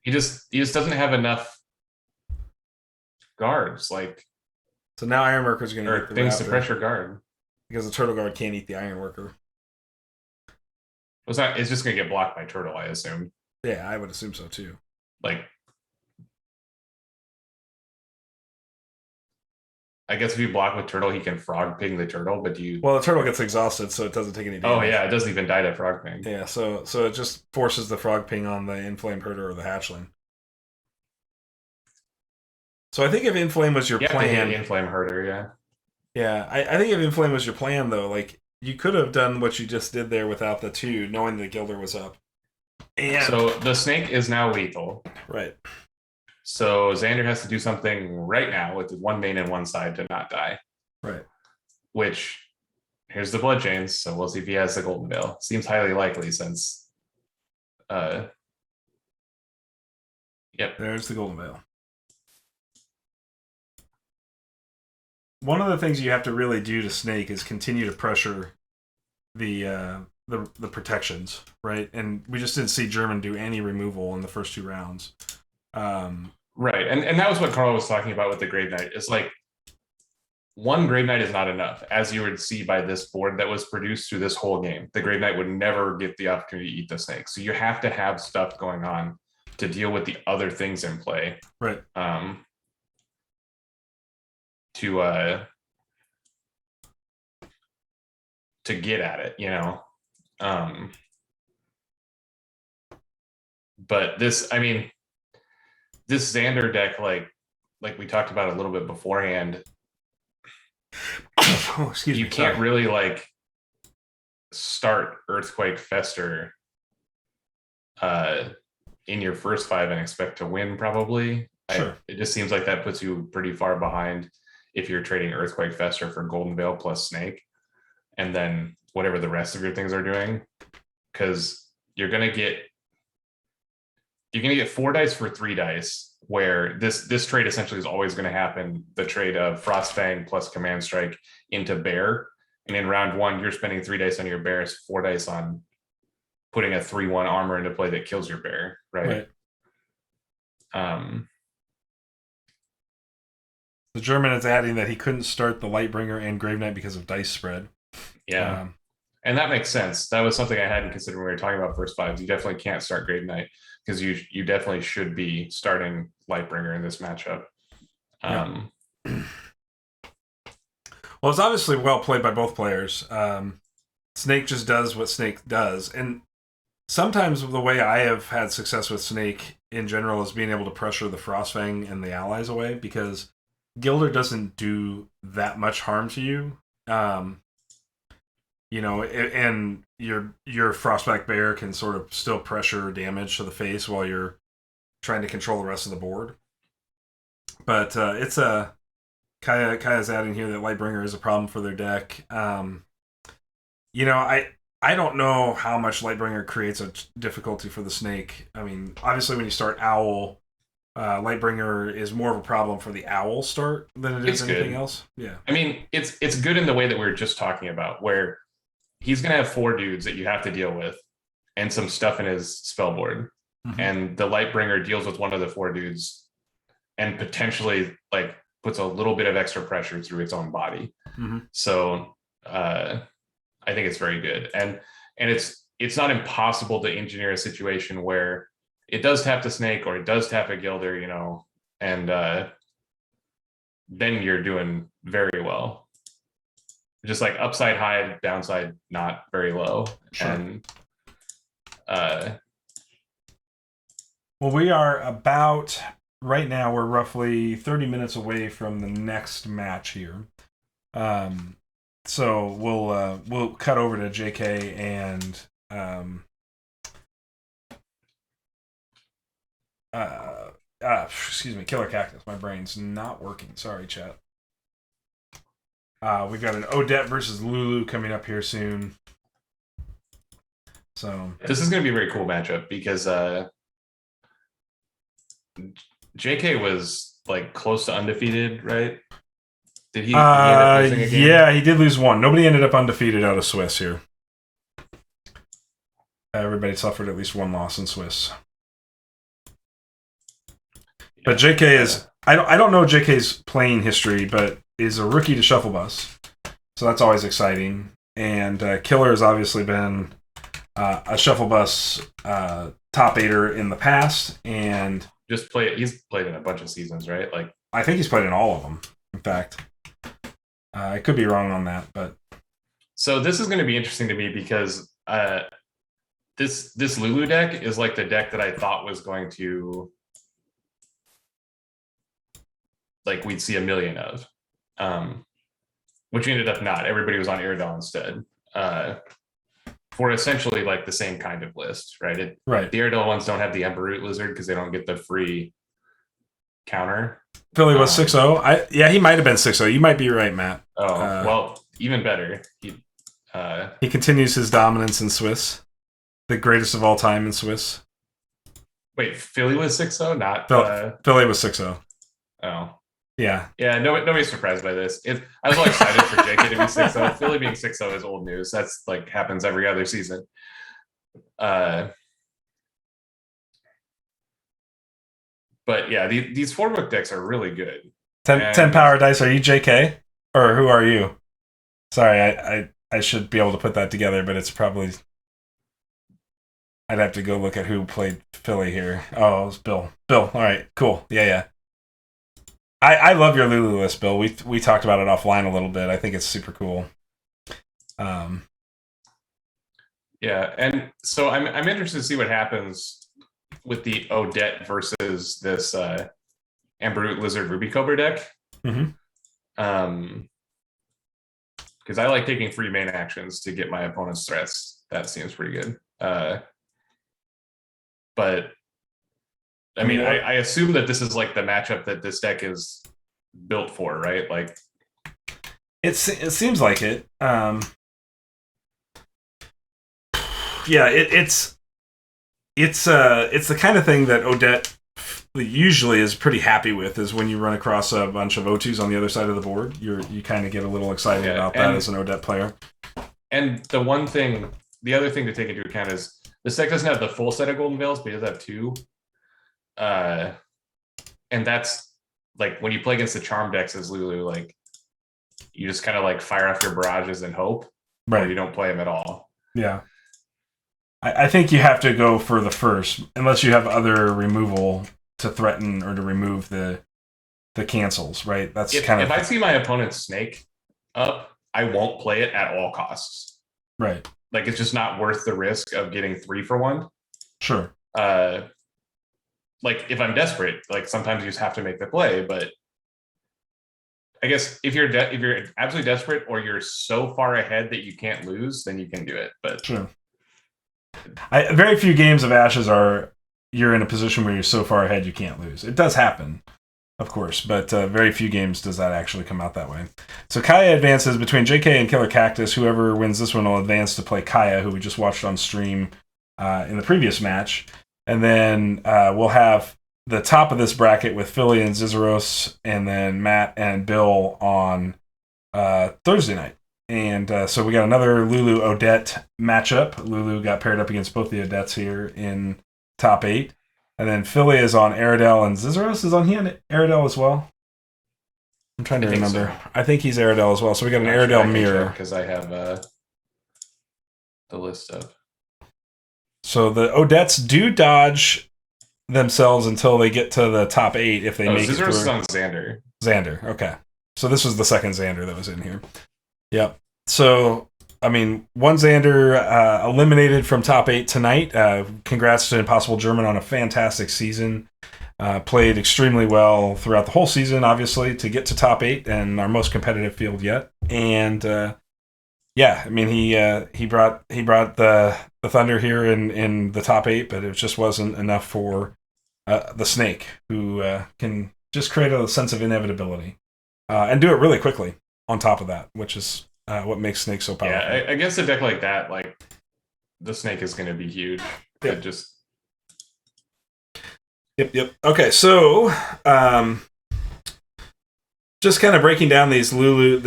[SPEAKER 2] He just doesn't have enough guards. Like
[SPEAKER 1] So now Ironworker's going to
[SPEAKER 2] eat the things to pressure guard.
[SPEAKER 1] Because the Turtle Guard can't eat the Ironworker.
[SPEAKER 2] It's just going to get blocked by Turtle, I assume.
[SPEAKER 1] Yeah, I would assume so too.
[SPEAKER 2] Like, I guess if you block with Turtle, he can Frog Ping the Turtle, but do you...
[SPEAKER 1] Well, the Turtle gets exhausted, so it doesn't take any damage.
[SPEAKER 2] Oh, yeah, it doesn't even die to Frog Ping.
[SPEAKER 1] Yeah, so it just forces the Frog Ping on the Inflame Herder or the Hatchling. So I think if Inflame was your plan...
[SPEAKER 2] Inflame Herder, yeah.
[SPEAKER 1] Yeah, I think if Inflame was your plan, though, like, you could have done what you just did there without the 2, knowing that Gilder was up. And...
[SPEAKER 2] So the Snake is now lethal.
[SPEAKER 1] Right.
[SPEAKER 2] So Xander has to do something right now with 1 main and 1 side to not die.
[SPEAKER 1] Right.
[SPEAKER 2] Which, here's the Blood Chains, so we'll see if he has the Golden Veil. Seems highly likely since... Yep.
[SPEAKER 1] There's the Golden Veil. One of the things you have to really do to Snake is continue to pressure the protections, right? And we just didn't see German do any removal in the first 2 rounds.
[SPEAKER 2] Right, and that was what Carl was talking about with the Grave Knight. It's like 1 Grave Knight is not enough, as you would see by this board that was produced through this whole game. The Grave Knight would never get the opportunity to eat the Snake, so you have to have stuff going on to deal with the other things in play.
[SPEAKER 1] Right.
[SPEAKER 2] To get at it, you know. But this, I mean, this Xander deck, like we talked about a little bit beforehand, you can't really like start Earthquake Fester in your first 5 and expect to win, probably.
[SPEAKER 1] Sure.
[SPEAKER 2] It just seems like that puts you pretty far behind if you're trading Earthquake Fester for Golden Veil plus Snake, and then whatever the rest of your things are doing, because you're gonna get 4 dice for 3 dice, where this trade essentially is always going to happen. The trade of Frostfang plus Command Strike into Bear, and in round 1 you're spending 3 dice on your Bears, 4 dice on putting a 3/1 armor into play that kills your Bear, right?
[SPEAKER 1] The German is adding that he couldn't start the Lightbringer and Grave Knight because of dice spread.
[SPEAKER 2] Yeah. And that makes sense. That was something I hadn't considered when we were talking about first 5s. You definitely can't start Grave Knight because you definitely should be starting Lightbringer in this matchup.
[SPEAKER 1] Well, it's obviously well played by both players. Snake just does what Snake does. And sometimes the way I have had success with Snake in general is being able to pressure the Frostfang and the allies away, because Gilder doesn't do that much harm to you. You know, and your Frostback Bear can sort of still pressure damage to the face while you're trying to control the rest of the board. But it's a Kaya's adding here that Lightbringer is a problem for their deck. You know, I don't know how much Lightbringer creates a difficulty for the Snake. I mean, obviously when you start Owl, Lightbringer is more of a problem for the Owl start than it is anything else. Yeah.
[SPEAKER 2] I mean, it's good in the way that we were just talking about, where he's going to have 4 dudes that you have to deal with and some stuff in his spell board. Mm-hmm. And the Lightbringer deals with one of the 4 dudes and potentially like puts a little bit of extra pressure through its own body. Mm-hmm. So I think it's very good. And it's not impossible to engineer a situation where it does tap the Snake or it does tap a Gilder, you know, and then you're doing very well. Just like upside high, downside not very low.
[SPEAKER 1] Sure.
[SPEAKER 2] And
[SPEAKER 1] well, we are about right now. We're roughly 30 minutes away from the next match here. So we'll cut over to JK and excuse me, KillerCactus. My brain's not working. Sorry, chat. We've got an Odette versus Lulu coming up here soon. So
[SPEAKER 2] this is going to be a very cool matchup because JK was like close to undefeated, right? Did he end up losing a game?
[SPEAKER 1] Yeah, he did lose 1. Nobody ended up undefeated out of Swiss here. Everybody suffered at least 1 loss in Swiss. But JK is... I don't know JK's playing history, but is a rookie to Shufflebus, so that's always exciting. And Killer has obviously been a Shufflebus top 8er in the past, and
[SPEAKER 2] he's played in a bunch of seasons, right? Like
[SPEAKER 1] I think he's played in all of them. In fact, I could be wrong on that, but
[SPEAKER 2] so this is going to be interesting to me because this Lulu deck is like the deck that I thought was going to like we'd see a million of, which we ended up not. Everybody was on Iridel instead, for essentially like the same kind of list, right?
[SPEAKER 1] Right.
[SPEAKER 2] The Iridel ones don't have the Ember Root Lizard because they don't get the free counter.
[SPEAKER 1] Philly was 6-0. Yeah, he might have been 6-0. You might be right, Matt.
[SPEAKER 2] Oh, well, even better.
[SPEAKER 1] He continues his dominance in Swiss, the greatest of all time in Swiss.
[SPEAKER 2] Wait, Philly was 6-0, not
[SPEAKER 1] Philly was 6-0.
[SPEAKER 2] Oh.
[SPEAKER 1] Yeah.
[SPEAKER 2] Yeah, nobody's surprised by this. I was all excited for JK to be 6-0. Philly being 6-0 is old news. That's like happens every other season. But yeah, these 4-book decks are really good.
[SPEAKER 1] 10 power dice. Are you JK? Or who are you? Sorry, I should be able to put that together, but it's probably... I'd have to go look at who played Philly here. Oh, it was Bill. Bill, all right, cool. Yeah. I love your Lulu list, Bill. We talked about it offline a little bit. I think it's super cool.
[SPEAKER 2] Yeah, and so I'm interested to see what happens with the Odette versus this Amber Lizard Ruby Cobra deck.
[SPEAKER 1] Mm-hmm.
[SPEAKER 2] Because I like taking free main actions to get my opponent's threats. That seems pretty good. But I mean, I assume that this is like the matchup that this deck is built for, right? Like,
[SPEAKER 1] it seems like it. Yeah, it's the kind of thing that Odette usually is pretty happy with. Is when you run across a bunch of O2s on the other side of the board, you kind of get a little excited about that as an Odette player.
[SPEAKER 2] And the other thing to take into account is this deck doesn't have the full set of golden veils, but it does have 2. And that's like when you play against the charm decks as Lulu, like you just kind of like fire off your barrages and hope,
[SPEAKER 1] right?
[SPEAKER 2] Or you don't play them at all.
[SPEAKER 1] Yeah, I think you have to go for the first, unless you have other removal to threaten or to remove the cancels, right? That's if
[SPEAKER 2] I see my opponent's snake up, I won't play it at all costs.
[SPEAKER 1] Right.
[SPEAKER 2] Like it's just not worth the risk of getting 3 for 1.
[SPEAKER 1] Sure.
[SPEAKER 2] Like if I'm desperate, like sometimes you just have to make the play. But I guess if you're absolutely desperate or you're so far ahead that you can't lose, then you can do it. But
[SPEAKER 1] sure. Very few games of Ashes you're in a position where you're so far ahead you can't lose. It does happen, of course, but very few games does that actually come out that way. So Kaya advances between JK and KillerCactus. Whoever wins this one will advance to play Kaya, who we just watched on stream in the previous match. And then we'll have the top of this bracket with Philly and Zizaros, and then Matt and Bill on Thursday night. And so we got another Lulu Odette matchup. Lulu got paired up against both the Odettes here in top 8. And then Philly is on Aerodel, and Zizaros is on Aerodel as well. I'm trying to remember. So. I think he's Aerodel as well. So we got an Aerodel mirror.
[SPEAKER 2] Because I have the list of.
[SPEAKER 1] So the Odettes do dodge themselves until they get to the top 8 if they make it through.
[SPEAKER 2] Zizaros is on Xander.
[SPEAKER 1] Xander, okay. So this was the second Xander that was in here. Yep. So, I mean, one Xander eliminated from top 8 tonight. Congrats to ImpossibleGerman on a fantastic season. Played extremely well throughout the whole season, obviously, to get to top 8 and our most competitive field yet. And yeah, I mean, he brought the Thunder here in the top 8, but it just wasn't enough for the Snake, who can just create a sense of inevitability and do it really quickly on top of that, which is what makes Snake so powerful.
[SPEAKER 2] Yeah, against a deck like that, like the Snake is going to be huge.
[SPEAKER 1] Yep.
[SPEAKER 2] Yep.
[SPEAKER 1] Okay, so just kind of breaking down this Lulu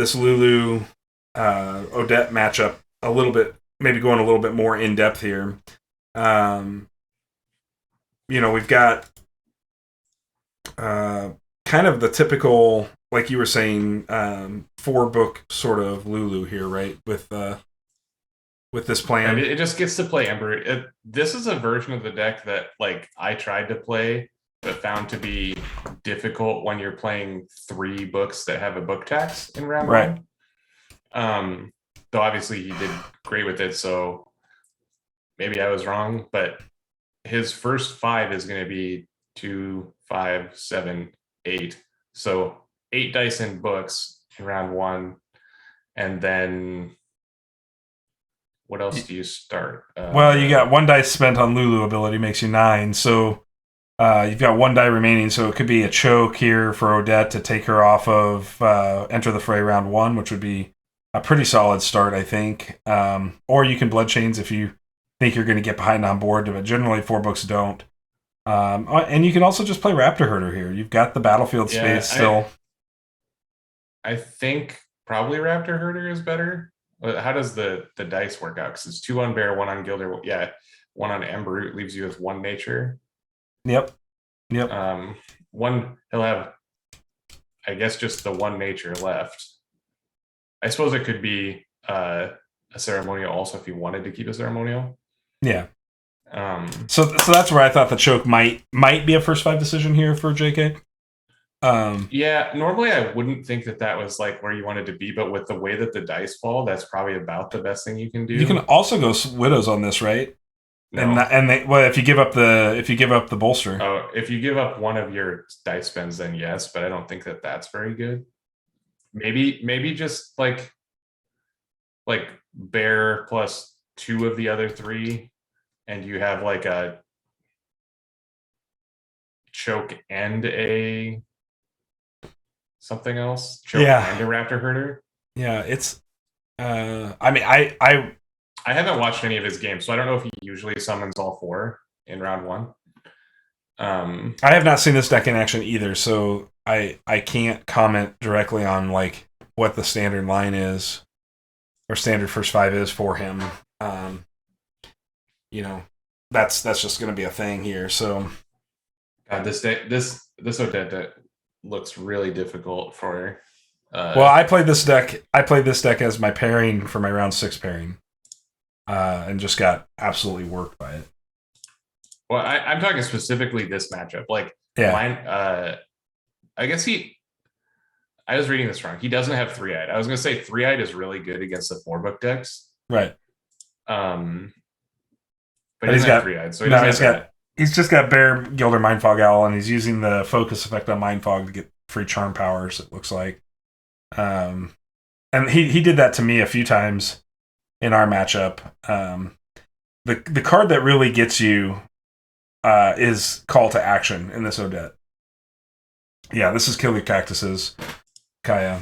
[SPEAKER 1] Odette matchup a little bit, maybe going a little bit more in depth here. We've got kind of the typical like you were saying, 4-book sort of Lulu here, right? With this plan.
[SPEAKER 2] Right, it just gets to play Ember. This is a version of the deck that like I tried to play, but found to be difficult when you're playing 3 books that have a book tax in round
[SPEAKER 1] Right.
[SPEAKER 2] 1. Though obviously he did great with it, so maybe I was wrong. But his first 5 is going to be 2, 5, 7, 8. So 8 dice in books in round 1, and then what else do you start?
[SPEAKER 1] Well, you got 1 dice spent on Lulu ability, makes you 9. So you've got 1 die remaining. So it could be a choke here for Odette to take her off of Enter the Fray round 1, which would be a pretty solid start, I think. Or you can Blood Chains if you think you're going to get behind on board, but generally 4 books don't. And you can also just play Raptor Herder here. You've got the battlefield space still.
[SPEAKER 2] I think probably Raptor Herder is better. How does the dice work out? Because it's 2 on Bear, 1 on Gilder. Yeah, 1 on Ember. It leaves you with 1 nature.
[SPEAKER 1] Yep.
[SPEAKER 2] One, he'll have, I guess, just the 1 nature left. I suppose it could be a ceremonial also if you wanted to keep a ceremonial.
[SPEAKER 1] Yeah. So that's where I thought the choke might be a first 5 decision here for JK.
[SPEAKER 2] Yeah, normally I wouldn't think that was like where you wanted to be, but with the way that the dice fall, that's probably about the best thing you can do.
[SPEAKER 1] You can also go Widows on this, right?
[SPEAKER 2] No.
[SPEAKER 1] If you give up the bolster.
[SPEAKER 2] Oh, if you give up 1 of your dice spends, then yes, but I don't think that that's very good. Maybe just like Bear plus 2 of the other 3, and you have like a choke and a something else. Choke and a Raptor Herder.
[SPEAKER 1] Yeah, it's. I mean, I
[SPEAKER 2] haven't watched any of his games, so I don't know if he usually summons all 4 in round 1.
[SPEAKER 1] I have not seen this deck in action either, so I can't comment directly on like what the standard line is or standard first 5 is for him. That's just going to be a thing here. So,
[SPEAKER 2] God, this Odette deck looks really difficult for.
[SPEAKER 1] Well, I played this deck as my pairing for my round 6 pairing, and just got absolutely worked by it.
[SPEAKER 2] Well, I'm talking specifically this matchup. Like, mine, I guess I was reading this wrong. He doesn't have 3-eyed. I was going to say 3-eyed is really good against the 4-book decks.
[SPEAKER 1] Right.
[SPEAKER 2] But he's got 3-eyed, so
[SPEAKER 1] he's just got Bear, Gilder, Mindfog Owl, and he's using the focus effect on Mindfog to get free charm powers, it looks like. And he did that to me a few times in our matchup. The card that really gets you is Call to Action in this Odette. Yeah, this is KillerCactus's Kaya.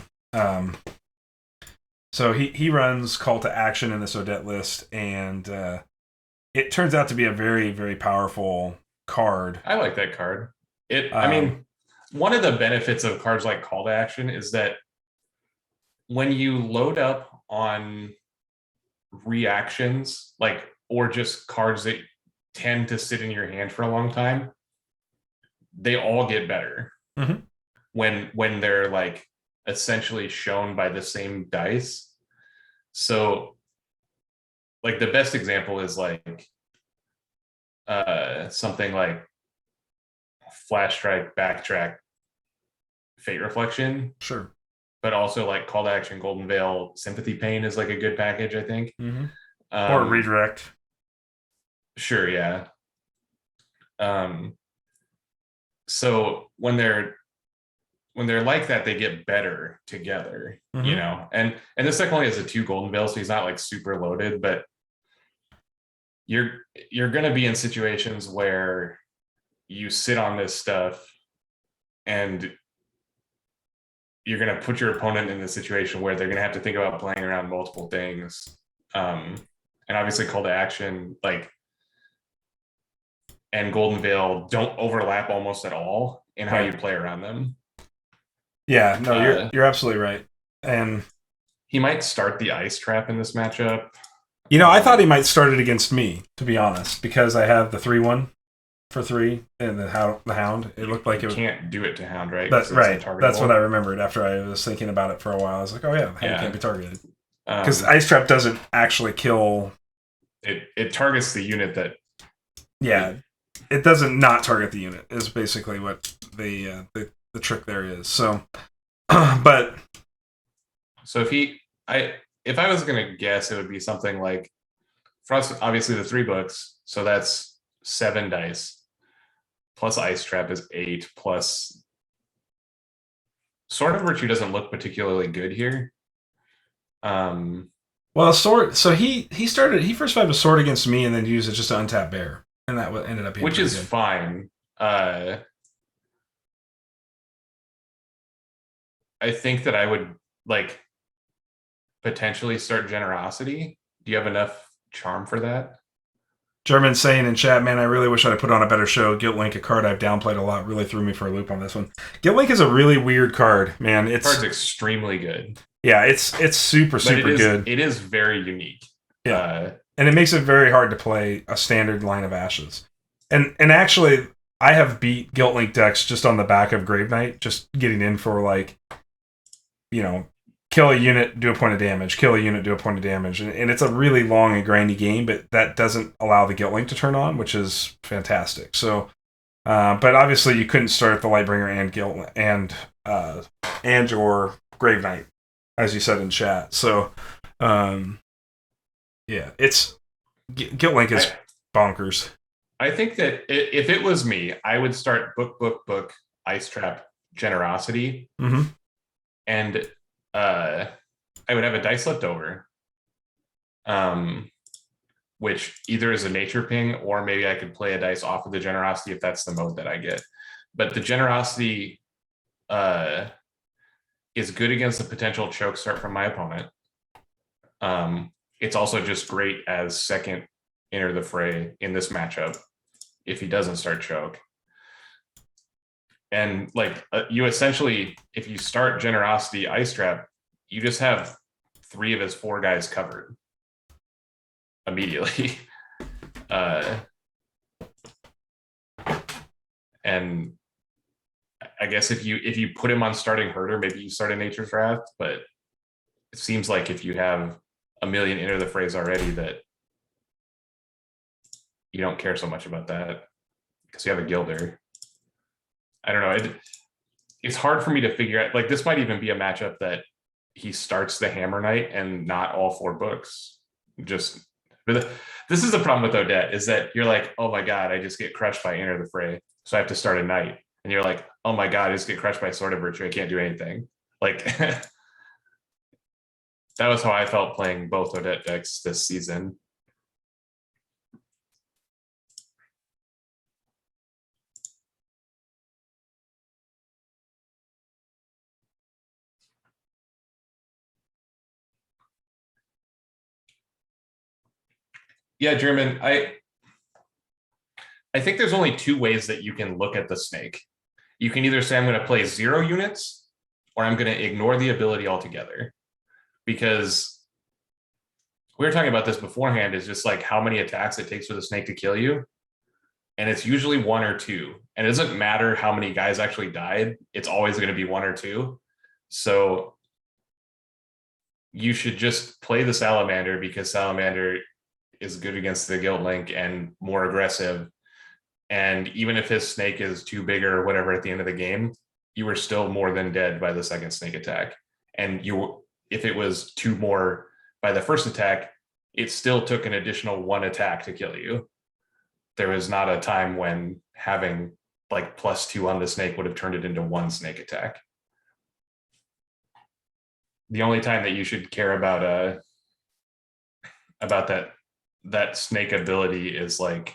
[SPEAKER 1] So he runs Call to Action in this Odette list, and it turns out to be a very, very powerful card.
[SPEAKER 2] I like that card. I mean, one of the benefits of cards like Call to Action is that when you load up on reactions, or just cards that tend to sit in your hand for a long time, they all get better when they're like essentially shown by the same dice. So like the best example is like something like Flash Strike, Backtrack, Fate Reflection.
[SPEAKER 1] Sure.
[SPEAKER 2] But also like Call to Action, Golden Veil, Sympathy Pain is like a good package, I think.
[SPEAKER 1] Or Redirect.
[SPEAKER 2] Sure, yeah. So when they're like that, they get better together, you know. And this deck only has a 2 Golden Veil, so he's not like super loaded, but you're gonna be in situations where you sit on this stuff and you're going to put your opponent in the situation where they're going to have to think about playing around multiple things. And obviously Call to Action, like, and Golden Veil don't overlap almost at all in how you play around them.
[SPEAKER 1] Yeah, no, you're absolutely right. And
[SPEAKER 2] he might start the Ice Trap in this matchup.
[SPEAKER 1] I thought he might start it against me, to be honest, because I have the 3-1. for 3 and the hound. It looked like
[SPEAKER 2] you
[SPEAKER 1] it
[SPEAKER 2] can't do it to hound, right?
[SPEAKER 1] That's right. That's what
[SPEAKER 2] untargetable.
[SPEAKER 1] I remembered after I was thinking about it for a while. I was like, oh yeah, the hound can't be targeted because
[SPEAKER 2] Um,
[SPEAKER 1] ice trap doesn't actually kill.
[SPEAKER 2] it targets the unit that.
[SPEAKER 1] Yeah, it doesn't not target the unit. Is basically what the trick there is. So, but
[SPEAKER 2] So if I was gonna guess, it would be something like Frost. Obviously, the 3 books, so that's 7 dice plus ice trap is 8 plus. Sword of Virtue doesn't look particularly good here.
[SPEAKER 1] Well, sword. So he first fired a sword against me and then used it just to untap bear, and that ended up being
[SPEAKER 2] which is
[SPEAKER 1] good.
[SPEAKER 2] fine. I think that I would like potentially start generosity. Do you have enough charm for that?
[SPEAKER 1] German saying in chat, man, I really wish I'd put on a better show. Guilt Link, a card I've downplayed a lot, really threw me for a loop on this one. Guilt Link is a really weird card, man. It's
[SPEAKER 2] card's extremely good.
[SPEAKER 1] Yeah, it's super good.
[SPEAKER 2] It is very unique.
[SPEAKER 1] Yeah, and it makes it very hard to play a standard line of ashes. And actually, I have beat Guilt Link decks just on the back of Grave Knight, just getting in for like, kill a unit, do a point of damage, kill a unit, do a point of damage. And it's a really long and grindy game, but that doesn't allow the Guilt Link to turn on, which is fantastic. So, but obviously you couldn't start the Lightbringer and Guilt and or Grave Knight, as you said in chat. So, yeah, Guilt Link is bonkers.
[SPEAKER 2] I think that if it was me, I would start book, Ice Trap, Generosity, and I would have a dice left over, which either is a nature ping or maybe I could play a dice off of the generosity if that's the mode that I get. But the generosity is good against the potential choke start from my opponent. It's also just great as second enter the fray in this matchup if he doesn't start choke. And like you essentially, if you start generosity ice trap, you just have 3 of his 4 guys covered immediately. And I guess if you put him on starting herder, maybe you start a Nature's Wrath, but it seems like if you have a million enter the phrase already, that you don't care so much about that because you have a Gilder. I don't know. It's hard for me to figure out. Like, this might even be a matchup that he starts the Hammer Knight and not all 4 books. This is the problem with Odette, is that you're like, oh my god, I just get crushed by Enter the Fray, so I have to start a Knight. And you're like, oh my god, I just get crushed by Sword of Virtue, I can't do anything. Like, that was how I felt playing both Odette decks this season. Yeah, German, I think there's only 2 ways that you can look at the snake. You can either say I'm going to play 0 units, or I'm going to ignore the ability altogether. Because we were talking about this beforehand, is just like how many attacks it takes for the snake to kill you. And it's usually 1 or 2. And it doesn't matter how many guys actually died. It's always going to be 1 or 2. So you should just play the Salamander, because Salamander is good against the Guilt Link and more aggressive. And even if his snake is too big or whatever at the end of the game, you were still more than dead by the second snake attack. And if it was 2 more by the first attack, it still took an additional 1 attack to kill you. There was not a time when having like +2 on the snake would have turned it into 1 snake attack. The only time that you should care about that snake ability is like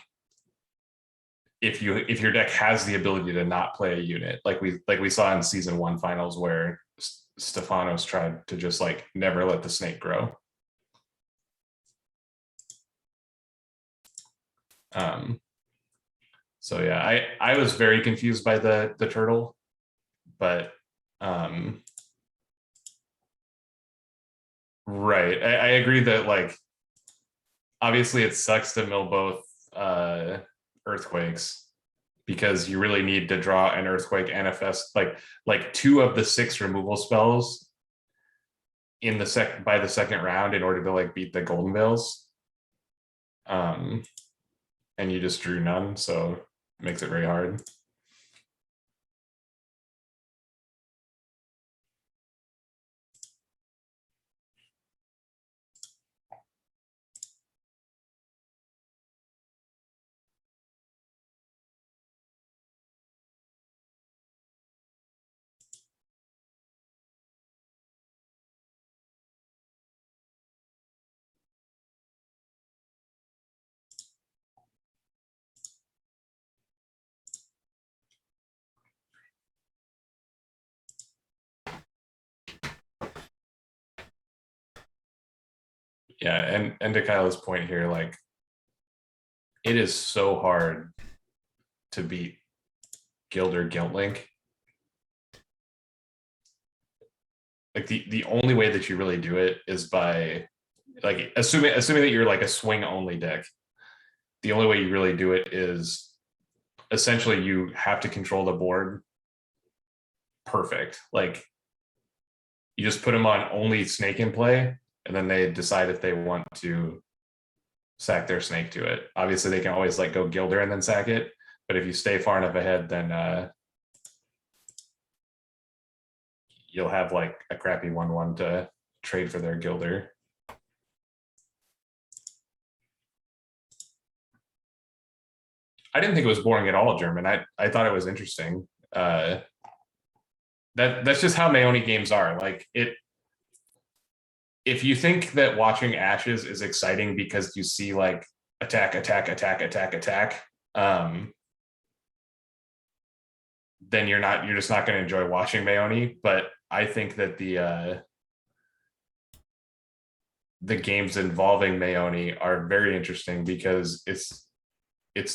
[SPEAKER 2] if your deck has the ability to not play a unit, like we saw in season 1 finals, where Stefanos tried to just like never let the snake grow. So yeah, I was very confused by the turtle, but right, I agree that like obviously it sucks to mill both earthquakes, because you really need to draw an Earthquake and a Fest, like 2 of the 6 removal spells in the by the second round in order to like beat the Golden Veils. And you just drew none, so it makes it very hard. Yeah, and to Kyle's point here, like it is so hard to beat Guild or Guild Link. Like the only way that you really do it is by like assuming that you're like a swing only deck. The only way you really do it is essentially you have to control the board perfect. Like you just put them on only snake in play, and then they decide if they want to sack their snake to it. Obviously, they can always like go Gilder and then sack it, but if you stay far enough ahead, then you'll have like a crappy 1/1 to trade for their Gilder. I didn't think it was boring at all, German. I thought it was interesting. That's just how Maeoni games are. Like it, if you think that watching Ashes is exciting because you see like attack, then you're just not going to enjoy watching Maeoni. But I think that the games involving Maeoni are very interesting because it's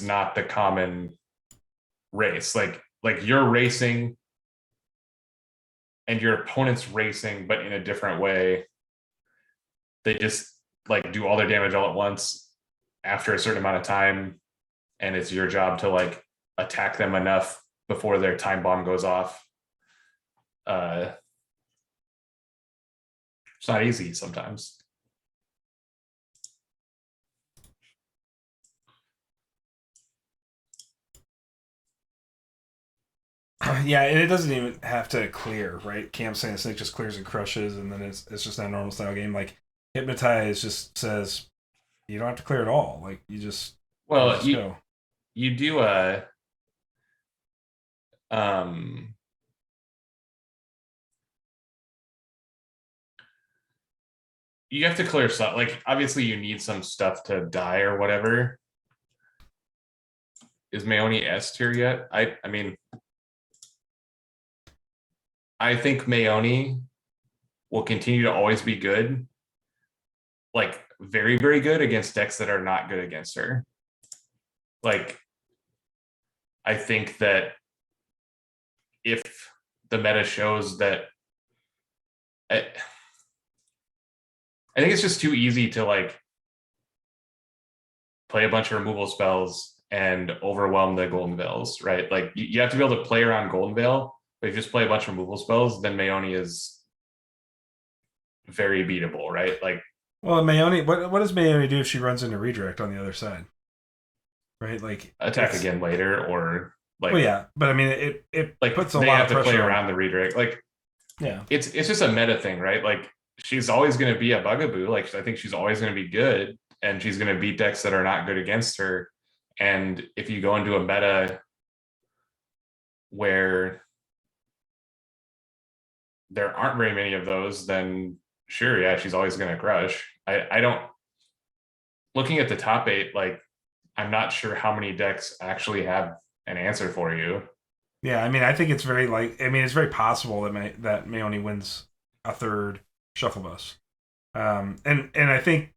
[SPEAKER 2] not the common race. Like you're racing and your opponent's racing, but in a different way. They just like do all their damage all at once after a certain amount of time, and it's your job to like attack them enough before their time bomb goes off. It's not easy sometimes.
[SPEAKER 1] Yeah, and it doesn't even have to clear, right? Cam's saying the snake just clears and crushes, and then it's just not a normal style game. Like Hypnotize just says you don't have to clear at all. Like you just
[SPEAKER 2] go. You do you have to clear stuff. Like obviously you need some stuff to die or whatever. Is Maeoni S tier yet? I mean, I think Maeoni will continue to always be good. Like very, very good against decks that are not good against her. Like, I think that if the meta shows that I think it's just too easy to like play a bunch of removal spells and overwhelm the Golden Veils, right? Like you have to be able to play around Golden Veil, but if you just play a bunch of removal spells, then Maeoni is very beatable, right? Like,
[SPEAKER 1] well, Maeoni, what does Maeoni do if she runs into redirect on the other side? Right, like
[SPEAKER 2] attack again later, or like,
[SPEAKER 1] well, yeah, but I mean, it
[SPEAKER 2] like
[SPEAKER 1] puts a lot of pressure
[SPEAKER 2] to play around the redirect. Like,
[SPEAKER 1] yeah,
[SPEAKER 2] it's just a meta thing, right? Like, she's always going to be a bugaboo. Like, I think she's always going to be good, and she's going to beat decks that are not good against her. And if you go into a meta where there aren't very many of those, then sure, yeah, she's always going to crush. I don't. Looking at the top 8, like, I'm not sure how many decks actually have an answer for you.
[SPEAKER 1] Yeah, I mean, I think it's very it's very possible that Maeoni wins a third Shufflebus, and I think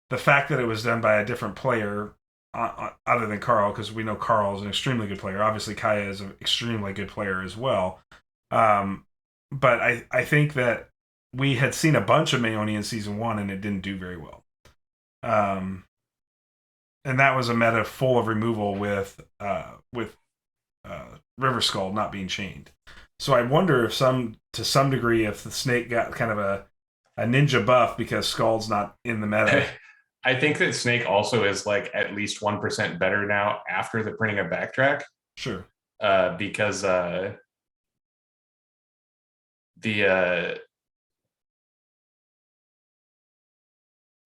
[SPEAKER 1] the fact that it was done by a different player other than Carl, because we know Carl is an extremely good player. Obviously, Kaya is an extremely good player as well. But I think that we had seen a bunch of Maeoni in season 1, and it didn't do very well. and that was a meta full of removal with River Skull not being chained. So I wonder if to some degree, if the snake got kind of a ninja buff because Skull's not in the meta.
[SPEAKER 2] I think that Snake also is like at least 1% better now after the printing of Backtrack.
[SPEAKER 1] Sure.
[SPEAKER 2] Because the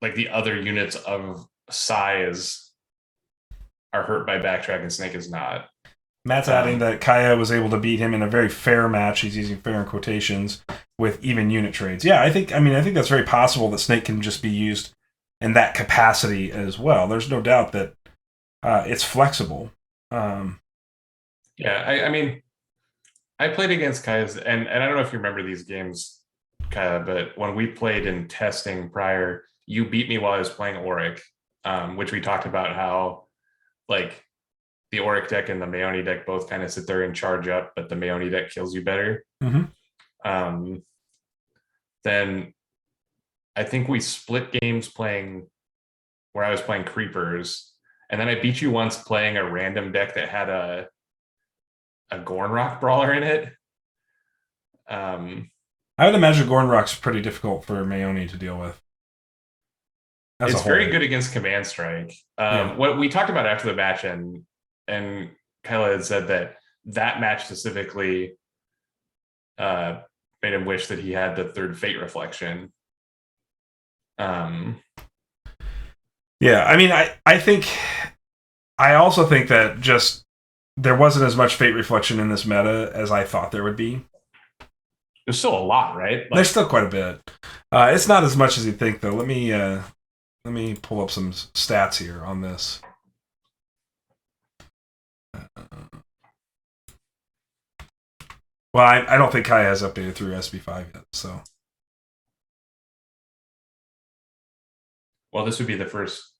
[SPEAKER 2] like the other units of size are hurt by Backtrack and Snake is not.
[SPEAKER 1] Matt's adding that Kaya was able to beat him in a very fair match. He's using fair in quotations with even unit trades. Yeah, I think that's very possible that Snake can just be used in that capacity as well. There's no doubt that it's flexible.
[SPEAKER 2] Yeah, I mean, I played against Kaya's, and I don't know if you remember these games, Kaya, but when we played in testing prior, you beat me while I was playing Auric, which we talked about how, like, the Auric deck and the Maeoni deck both kind of sit there and charge up, but the Maeoni deck kills you better.
[SPEAKER 1] Mm-hmm.
[SPEAKER 2] Then I think we split games playing where I was playing Creepers, and then I beat you once playing a random deck that had a Gornrock Brawler in it.
[SPEAKER 1] I would imagine Gornrock's pretty difficult for Maeoni to deal with.
[SPEAKER 2] It's very good against Command Strike. What we talked about after the match, and Kaile had said that match specifically made him wish that he had the third Fate Reflection.
[SPEAKER 1] Yeah, I mean, I also think that just there wasn't as much Fate Reflection in this meta as I thought there would be.
[SPEAKER 2] There's still a lot, right?
[SPEAKER 1] There's still quite a bit. It's not as much as you think, though. Let me pull up some stats here on this. Well, I don't think Kai has updated through SB5 yet, so.
[SPEAKER 2] Well, this would be the first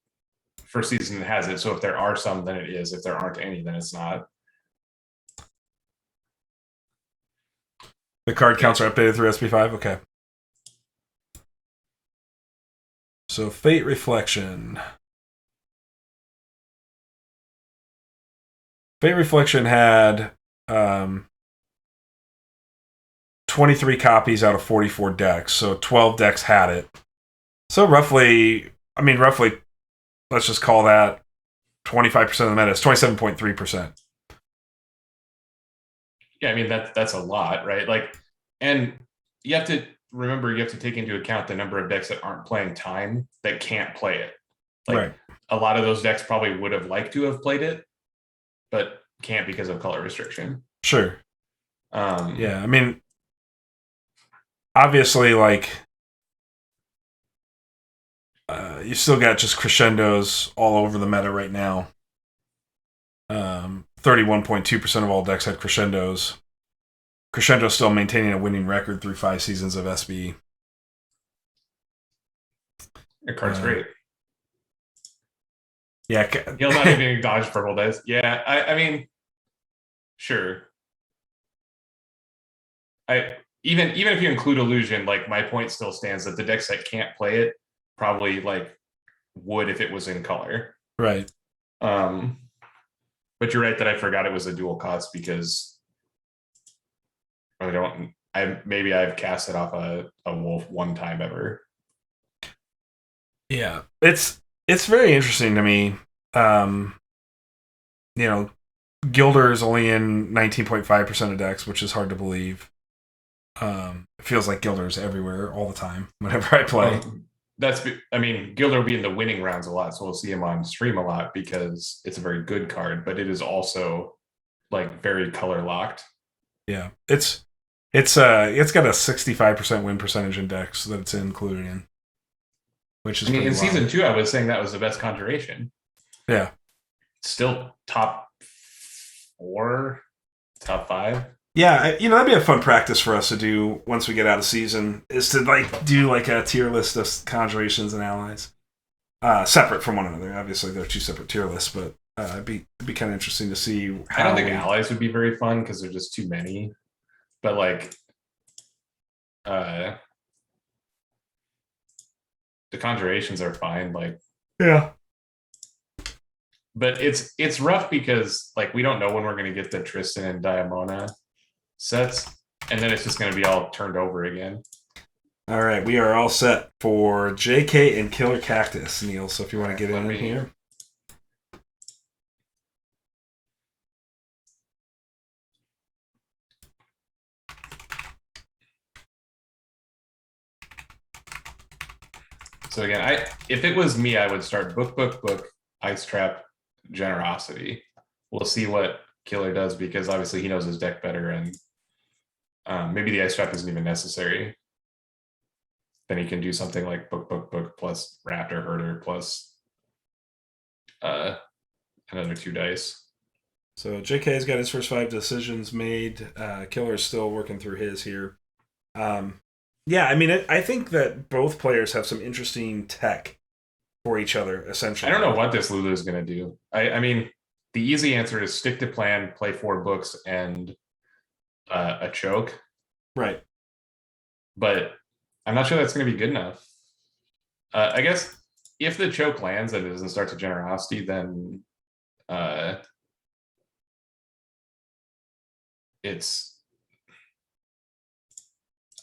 [SPEAKER 2] season that has it. So if there are some, then it is. If there aren't any, then it's not.
[SPEAKER 1] The card counts are updated through SB5? Okay. So, Fate Reflection. Fate Reflection had 23 copies out of 44 decks, so 12 decks had it. So roughly, let's just call that 25% of the meta. It's 27.3%.
[SPEAKER 2] Yeah, I mean, that's a lot, right? Like, and you have to remember, you have to take into account the number of decks that aren't playing time that can't play it. Like, right. A lot of those decks probably would have liked to have played it, but can't because of color restriction.
[SPEAKER 1] Sure. Yeah, I mean, obviously, like, you still got just crescendos all over the meta right now. 31.2% of all decks had crescendos. Crescendo's still maintaining a winning record through 5 seasons of SB.
[SPEAKER 2] Your card's great.
[SPEAKER 1] Yeah.
[SPEAKER 2] He'll not even dodge purple dice. Yeah, I mean, sure. Even if you include illusion, like, my point still stands that the decks that can't play it probably like would if it was in color.
[SPEAKER 1] Right.
[SPEAKER 2] But you're right that I forgot it was a dual cost because I've cast it off a wolf one time ever.
[SPEAKER 1] Yeah. It's very interesting to me. Gilder is only in 19.5% of decks, which is hard to believe. It feels like Gilder is everywhere all the time whenever I play.
[SPEAKER 2] Gilder will be in the winning rounds a lot, so we'll see him on stream a lot because it's a very good card, but it is also like very color locked.
[SPEAKER 1] Yeah, it's got a 65% win percentage in decks that it's included in, which is
[SPEAKER 2] in season 2. I was saying that was the best conjuration.
[SPEAKER 1] Yeah,
[SPEAKER 2] still top 4, top 5.
[SPEAKER 1] Yeah, that'd be a fun practice for us to do once we get out of season, is to do a tier list of conjurations and allies, separate from one another. Obviously, they're 2 separate tier lists, but it'd be kind of interesting to see.
[SPEAKER 2] I don't think allies would be very fun because there's just too many. But the conjurations are fine.
[SPEAKER 1] Yeah.
[SPEAKER 2] But it's rough because like we don't know when we're going to get the Tristan and Diamona sets, and then it's just going to be all turned over again.
[SPEAKER 1] All right, we are all set for JK and KillerCactus, Neil. So if you want to get in here.
[SPEAKER 2] So again, if it was me, I would start book, Ice Trap, Generosity. We'll see what Killer does because obviously he knows his deck better, and maybe the Ice Trap isn't even necessary. Then he can do something like book plus Raptor Herder plus another 2 dice.
[SPEAKER 1] So JK's got his first 5 decisions made. Killer's still working through his here. Yeah, I mean, I think that both players have some interesting tech for each other, essentially.
[SPEAKER 2] I don't know what this Lulu is going to do. I mean, the easy answer is stick to plan, play 4 books, and a choke.
[SPEAKER 1] Right.
[SPEAKER 2] But I'm not sure that's going to be good enough. I guess if the choke lands and it doesn't start to Generosity, then it's...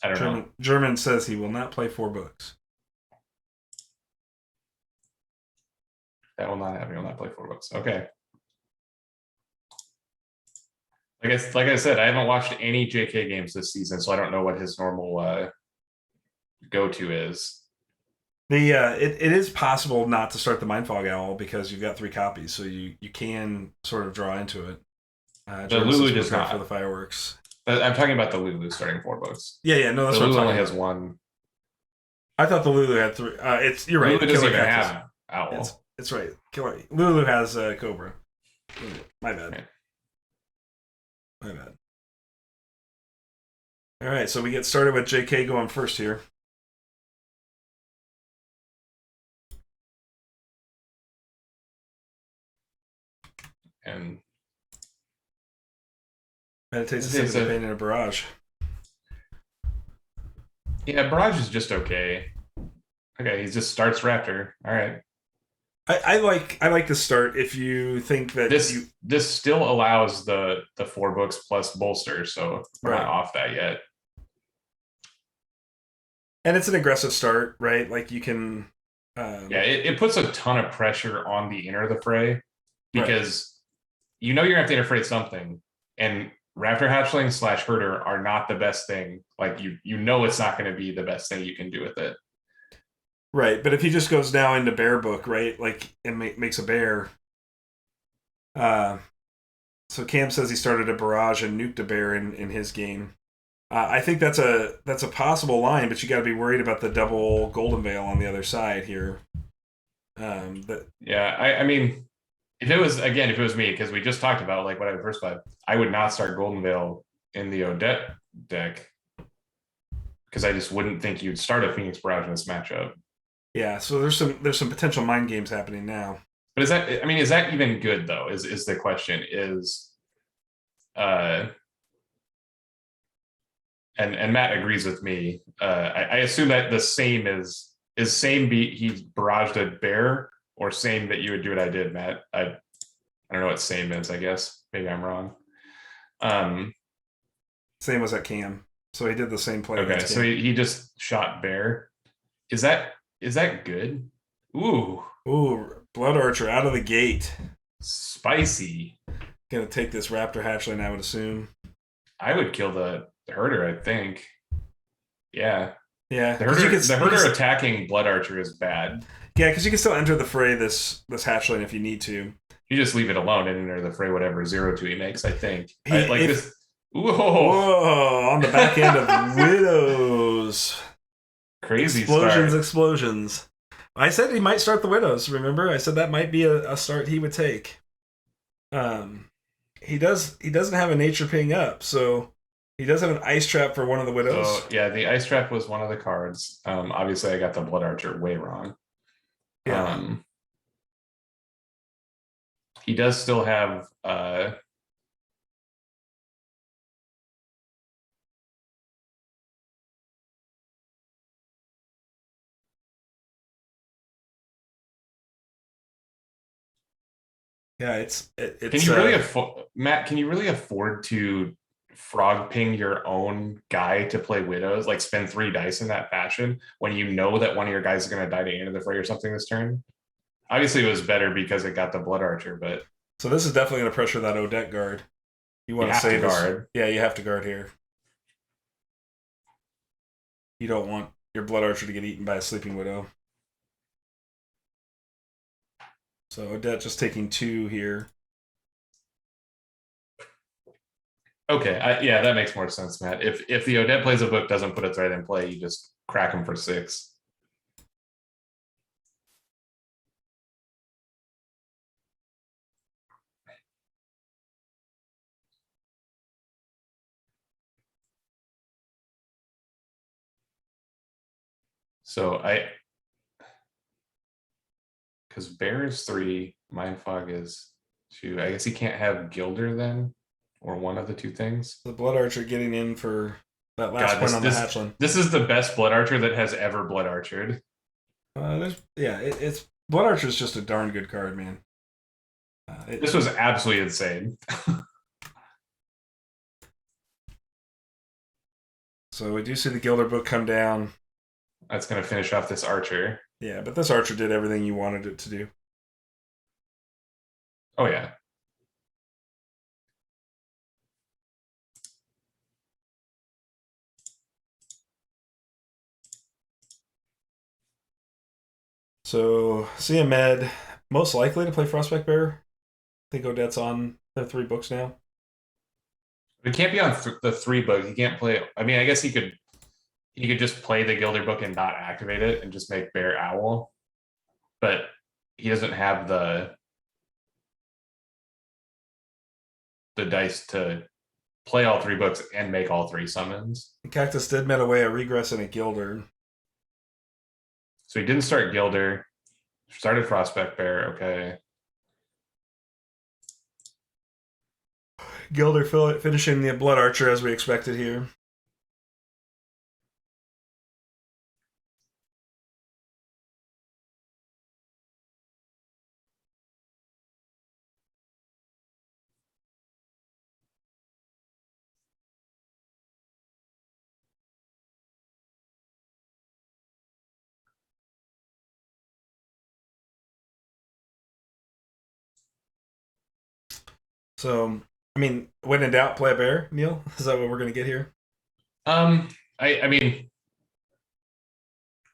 [SPEAKER 2] I don't know.
[SPEAKER 1] German says he will not play 4 books.
[SPEAKER 2] That will not happen. He will not play 4 books. Okay. Like I said, I haven't watched any JK games this season, so I don't know what his normal go-to is.
[SPEAKER 1] It is possible not to start the Mindfog Owl because you've got 3 copies, so you can sort of draw into it.
[SPEAKER 2] The Lulu does not
[SPEAKER 1] for the fireworks.
[SPEAKER 2] I'm talking about the Lulu starting 4 books.
[SPEAKER 1] Yeah, no, that's
[SPEAKER 2] the
[SPEAKER 1] what
[SPEAKER 2] Lulu
[SPEAKER 1] I'm
[SPEAKER 2] only
[SPEAKER 1] talking
[SPEAKER 2] has 1.
[SPEAKER 1] I thought the Lulu had 3. You're right.
[SPEAKER 2] Lulu doesn't even have Owl.
[SPEAKER 1] It's right. Lulu has Cobra. My bad.
[SPEAKER 2] Okay.
[SPEAKER 1] My bad. All right, so we get started with JK going first here.
[SPEAKER 2] And
[SPEAKER 1] meditates the sense of pain in a barrage.
[SPEAKER 2] Yeah, barrage is just okay. Okay, he just starts Raptor. All right.
[SPEAKER 1] I like to start if you think that
[SPEAKER 2] this still allows the 4 books plus bolster, so we're not off that yet.
[SPEAKER 1] And it's an aggressive start, right? Like you can.
[SPEAKER 2] Yeah, it puts a ton of pressure on the inner of the fray because you know you're gonna have to interfere something, and Raptor Hatchling / Herder are not the best thing. Like you know it's not going to be the best thing you can do with it.
[SPEAKER 1] Right, but if he just goes now into bear book, right, like and makes a bear. So Cam says he started a barrage and nuked a bear in his game. I think that's a possible line, but you got to be worried about the double Golden Veil on the other side here.
[SPEAKER 2] Yeah, I mean, if it was me, because we just talked about like what I would first buy, I would not start Golden Veil in the Odette deck because I just wouldn't think you'd start a Phoenix Barrage in this matchup.
[SPEAKER 1] Yeah, so there's some potential mind games happening now.
[SPEAKER 2] But is that even good though? Is the question and Matt agrees with me. I assume that the same is same he barraged a bear or same that you would do what I did, Matt. I don't know what same is. I guess maybe I'm wrong.
[SPEAKER 1] Same was at Cam, so he did the same play.
[SPEAKER 2] Okay, so he just shot bear. Is that good? Ooh,
[SPEAKER 1] Blood Archer out of the gate.
[SPEAKER 2] Spicy.
[SPEAKER 1] Gonna take this Raptor Hatchling, I would assume.
[SPEAKER 2] I would kill the herder, I think. Yeah.
[SPEAKER 1] Yeah.
[SPEAKER 2] The herder attacking Blood Archer is bad.
[SPEAKER 1] Yeah, because you can still enter the fray this Hatchling if you need to.
[SPEAKER 2] You just leave it alone and enter the fray whatever 0-2 he makes, I think.
[SPEAKER 1] This. Whoa! On the back end of Widows.
[SPEAKER 2] Crazy
[SPEAKER 1] explosions. I said he might start the Widows, remember? I said that might be a start he would take. He doesn't have a nature ping up, so he does have an ice trap for one of the Widows.
[SPEAKER 2] So yeah, the ice trap was one of the cards. Obviously I got the Blood Archer way wrong. Yeah. He does still have
[SPEAKER 1] Yeah, it's
[SPEAKER 2] Can you really afford, Matt? Can you really afford to frog ping your own guy to play widows? Like spend 3 dice in that fashion when you know that one of your guys is going to die to End of the Fray or something this turn. Obviously, it was better because it got the Blood Archer, but
[SPEAKER 1] so this is definitely going to pressure that Odette guard. You want to
[SPEAKER 2] have to
[SPEAKER 1] save us?
[SPEAKER 2] guard.
[SPEAKER 1] Yeah, you have to guard here. You don't want your Blood Archer to get eaten by a Sleeping Widow. So Odette just taking 2 here.
[SPEAKER 2] Okay, yeah, that makes more sense, Matt. If the Odette plays a book doesn't put a threat in play, you just crack him for 6. So because Bear is 3, Mindfog is 2. I guess he can't have Gilder then, or one of the 2 things.
[SPEAKER 1] The Blood Archer getting in for that last point on the hatchling.
[SPEAKER 2] This is the best Blood Archer that has ever Blood Archered.
[SPEAKER 1] It's Blood Archer is just a darn good card, man.
[SPEAKER 2] This was absolutely insane.
[SPEAKER 1] So we do see the Gilder book come down.
[SPEAKER 2] That's going to finish off this Archer.
[SPEAKER 1] Yeah, but this Archer did everything you wanted it to do.
[SPEAKER 2] Oh, yeah.
[SPEAKER 1] So, see Med, most likely to play Frostback Bear. I think Odette's on their 3 books now.
[SPEAKER 2] It can't be on the 3 books. He can't play. I mean, I guess he could just play the Gilder book and not activate it and just make Bear Owl. But he doesn't have the dice to play all 3 books and make all 3 summons.
[SPEAKER 1] Cactus did meta away a Regress and a Gilder.
[SPEAKER 2] So he didn't start Gilder. Started Frostback Bear. Okay.
[SPEAKER 1] Gilder finishing the Blood Archer as we expected here. So, I mean, when in doubt, play a bear, Neil? Is that what we're going to get here?
[SPEAKER 2] I mean,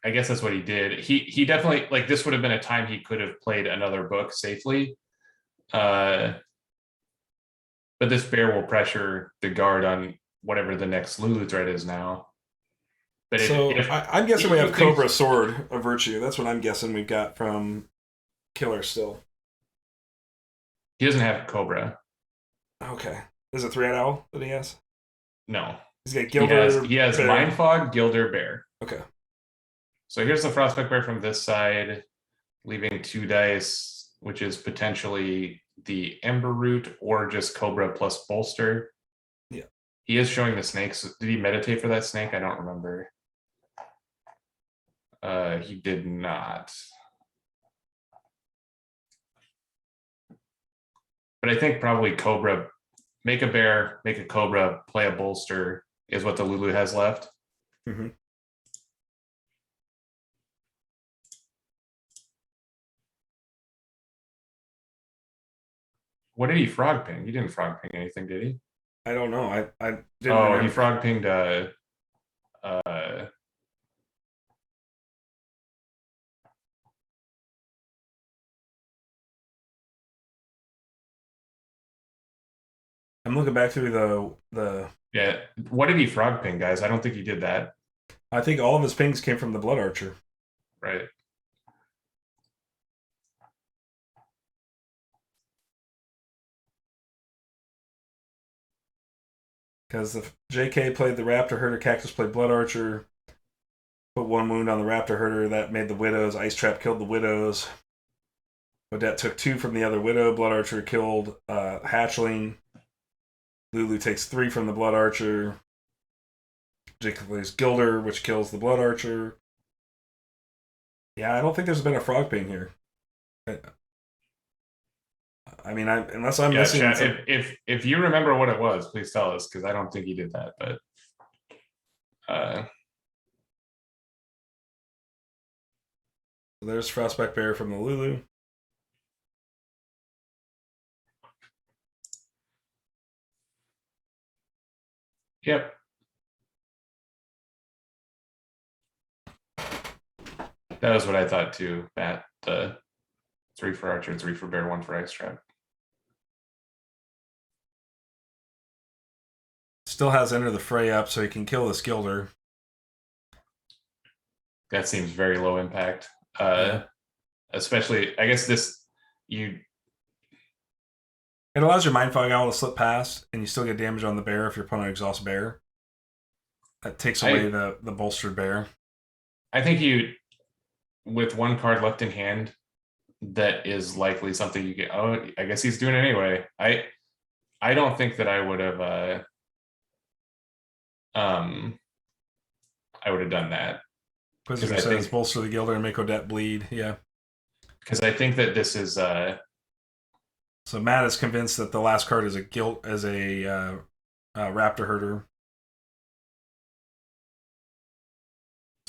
[SPEAKER 2] I guess that's what he did. He definitely, like, this would have been a time he could have played another book safely. But this bear will pressure the guard on whatever the next Lulu threat is now.
[SPEAKER 1] But I'm guessing we have Cobra Sword of Virtue. That's what I'm guessing we've got from Killer still.
[SPEAKER 2] He doesn't have Cobra.
[SPEAKER 1] Okay. Is it 3-eyed owl that he has?
[SPEAKER 2] No.
[SPEAKER 1] He's got Gilder.
[SPEAKER 2] He has Mindfog, Gilder, Bear.
[SPEAKER 1] Okay.
[SPEAKER 2] So here's the Frostback Bear from this side, leaving 2 dice, which is potentially the Ember Root or just Cobra plus Bolster.
[SPEAKER 1] Yeah.
[SPEAKER 2] He is showing the snakes. Did he meditate for that snake? I don't remember. He did not. But I think probably Cobra, make a bear, make a Cobra, play a bolster is what the Lulu has left.
[SPEAKER 1] Mm-hmm.
[SPEAKER 2] What did he frog ping? He didn't frog ping anything, did he?
[SPEAKER 1] I don't know. I didn't.
[SPEAKER 2] Oh,
[SPEAKER 1] remember.
[SPEAKER 2] He frog pinged.
[SPEAKER 1] I'm looking back through the.
[SPEAKER 2] Yeah. What did he frog ping, guys? I don't think he did that.
[SPEAKER 1] I think all of his pings came from the Blood Archer.
[SPEAKER 2] Right.
[SPEAKER 1] Because the JK played the Raptor Herder, Cactus played Blood Archer, put 1 wound on the Raptor Herder, that made the Widows, Ice Trap killed the Widows. Odette took 2 from the other Widow, Blood Archer killed Hatchling. Lulu takes 3 from the Blood Archer. JK plays Gilder, which kills the Blood Archer. Yeah, I don't think there's been a frog ping here. I mean, unless I'm
[SPEAKER 2] Yeah,
[SPEAKER 1] missing.
[SPEAKER 2] chat, if you remember what it was, please tell us, because I don't think he did that. But
[SPEAKER 1] there's Frostback Bear from the Lulu.
[SPEAKER 2] Yep. That was what I thought too, Matt. 3 for Archer, 3 for Bear, 1 for Ice Trap.
[SPEAKER 1] Still has Enter the Fray up, so he can kill this Gilder.
[SPEAKER 2] That seems very low impact.
[SPEAKER 1] Yeah.
[SPEAKER 2] Especially, I guess it
[SPEAKER 1] allows your Mind Fog Owl to slip past, and you still get damage on the bear if your opponent exhausts bear. That takes away the bolstered bear.
[SPEAKER 2] I think with 1 card left in hand, that is likely something you get. Oh, I guess he's doing it anyway. I don't think that I would have done that.
[SPEAKER 1] Because I says bolster the Gilder and make Odette bleed. Yeah.
[SPEAKER 2] Because I think that this is
[SPEAKER 1] So Matt is convinced that the last card is a Raptor Herder.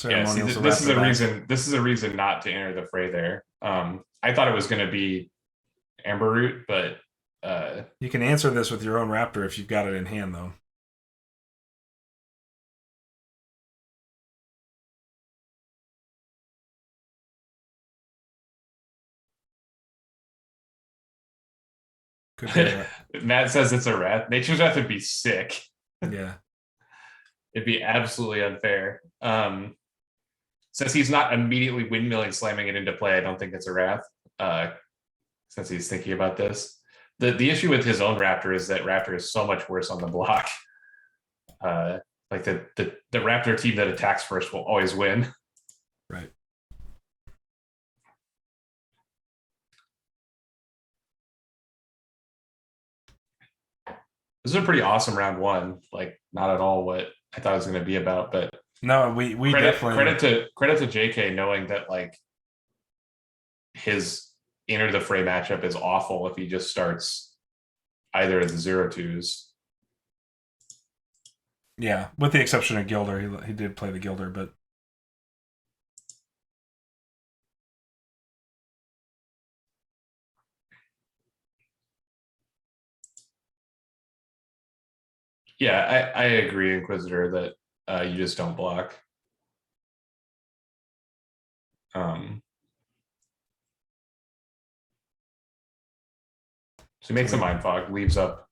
[SPEAKER 2] Yeah, see, this is a reason not to enter the fray there. I thought it was going to be Amber Root, but
[SPEAKER 1] you can answer this with your own Raptor if you've got it in hand, though.
[SPEAKER 2] Matt says it's a Wrath. Nature's Wrath would be sick.
[SPEAKER 1] Yeah.
[SPEAKER 2] It'd be absolutely unfair. Since he's not immediately windmilling, slamming it into play, I don't think it's a Wrath. Since he's thinking about this. The issue with his own Raptor is that Raptor is so much worse on the block. Like the Raptor team that attacks first will always win.
[SPEAKER 1] Right.
[SPEAKER 2] This is a pretty awesome round 1. Like, not at all what I thought it was going to be about, but
[SPEAKER 1] no, we
[SPEAKER 2] credit to JK knowing that like his Enter the Fray matchup is awful if he just starts either of the 0-2s.
[SPEAKER 1] Yeah, with the exception of Gilder, he did play the Gilder, but
[SPEAKER 2] yeah, I agree, Inquisitor, that you just don't block. So he makes a Mind Fog, leaves up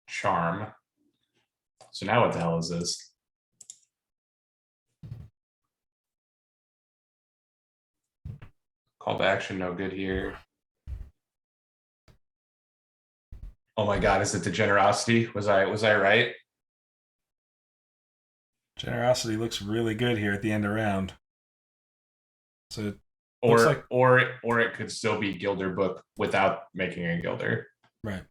[SPEAKER 2] Charm. So now what the hell is this? Call to action, no good here. Oh my God, is it the Generosity? Was I right?
[SPEAKER 1] Generosity looks really good here at the end of round. So
[SPEAKER 2] or it could still be Gilder Book without making a Gilder.
[SPEAKER 1] Right.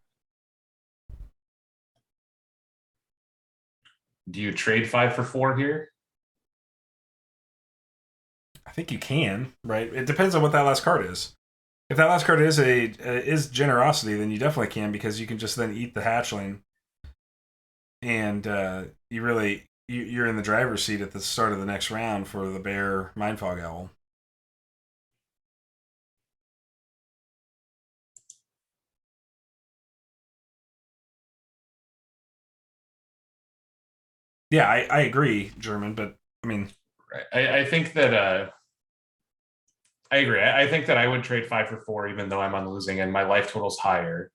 [SPEAKER 2] Do you trade 5 for 4 here?
[SPEAKER 1] I think you can, right? It depends on what that last card is. If that last card is Generosity, then you definitely can, because you can just then eat the hatchling, and you're in the driver's seat at the start of the next round for the bear Mindfog Owl. Yeah, I agree, German, but I mean,
[SPEAKER 2] right. I think that I agree. I think that I would trade 5 for 4, even though I'm on the losing end. My life total's higher,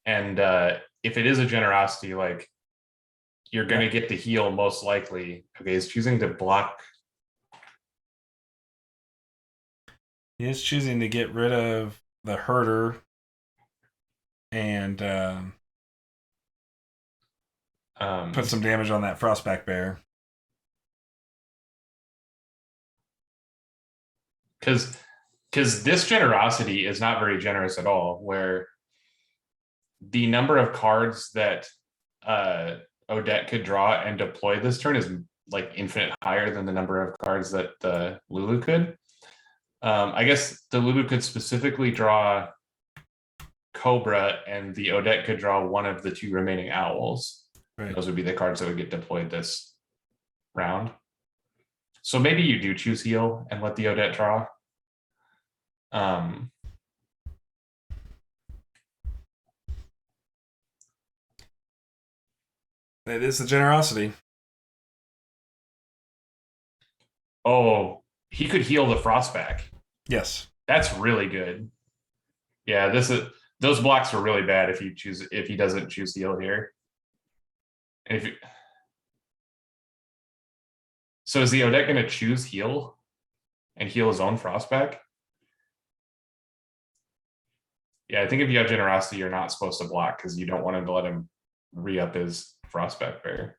[SPEAKER 2] and if it is a Generosity, like, you're going to get the heal most likely. Okay, he's choosing to block.
[SPEAKER 1] He is choosing to get rid of the Herder and put some damage on that Frostback Bear.
[SPEAKER 2] Because this Generosity is not very generous at all, where the number of cards that Odette could draw and deploy this turn is like infinite higher than the number of cards that the Lulu could. I guess the Lulu could specifically draw Cobra, and the Odette could draw one of the 2 remaining owls.
[SPEAKER 1] Right.
[SPEAKER 2] Those would be the cards that would get deployed this round. So maybe you do choose heal and let the Odette draw.
[SPEAKER 1] It is the generosity.
[SPEAKER 2] Oh, he could heal the Frostback.
[SPEAKER 1] Yes.
[SPEAKER 2] That's really good. Yeah, those blocks are really bad if he doesn't choose heal here. And so is the Odette going to choose heal and heal his own Frostback? Yeah, I think if you have generosity, you're not supposed to block because you don't want to let him re-up his Frostback bear.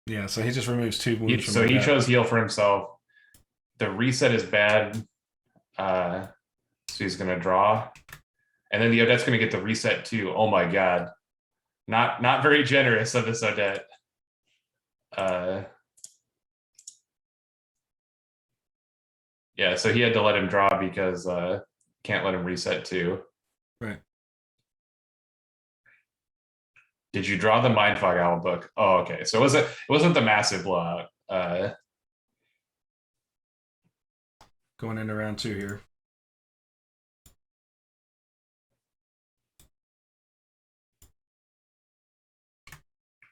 [SPEAKER 1] Yeah, so he just removes 2 wounds.
[SPEAKER 2] So he chose heal for himself. The reset is bad. So he's going to draw. And then the Odette's going to get the reset too. Oh my god. Not very generous of this Odette. Yeah, so he had to let him draw because can't let him reset too.
[SPEAKER 1] Right.
[SPEAKER 2] Did you draw the Mindfog Owl book? Oh, okay. So it wasn't the massive blowout.
[SPEAKER 1] Going into round 2 here.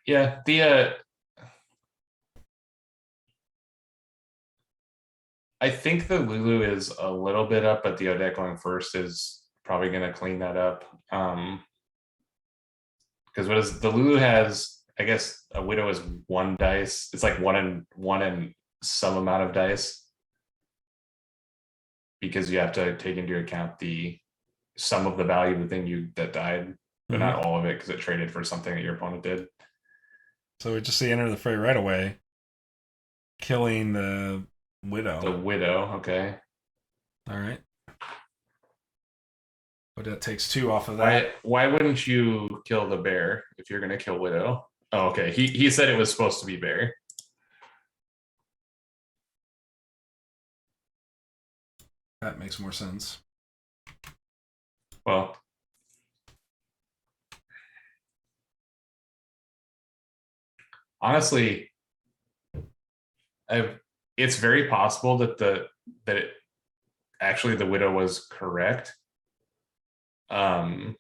[SPEAKER 2] Yeah, I think the Lulu is a little bit up, but the Odette going first is probably going to clean that up. Because the Lulu has, I guess a Widow is 1 dice. It's like one and some amount of dice. Because you have to take into account the sum of the value of the thing that died, but not all of it because it traded for something that your opponent did.
[SPEAKER 1] So we just see enter the fray right away, killing the Widow.
[SPEAKER 2] The Widow, okay.
[SPEAKER 1] All right. Odette takes 2 off of that.
[SPEAKER 2] Why wouldn't you kill the bear if you're going to kill Widow? Oh, okay. He said it was supposed to be bear.
[SPEAKER 1] That makes more sense.
[SPEAKER 2] Well, honestly, it's very possible that actually the Widow was correct.
[SPEAKER 1] Why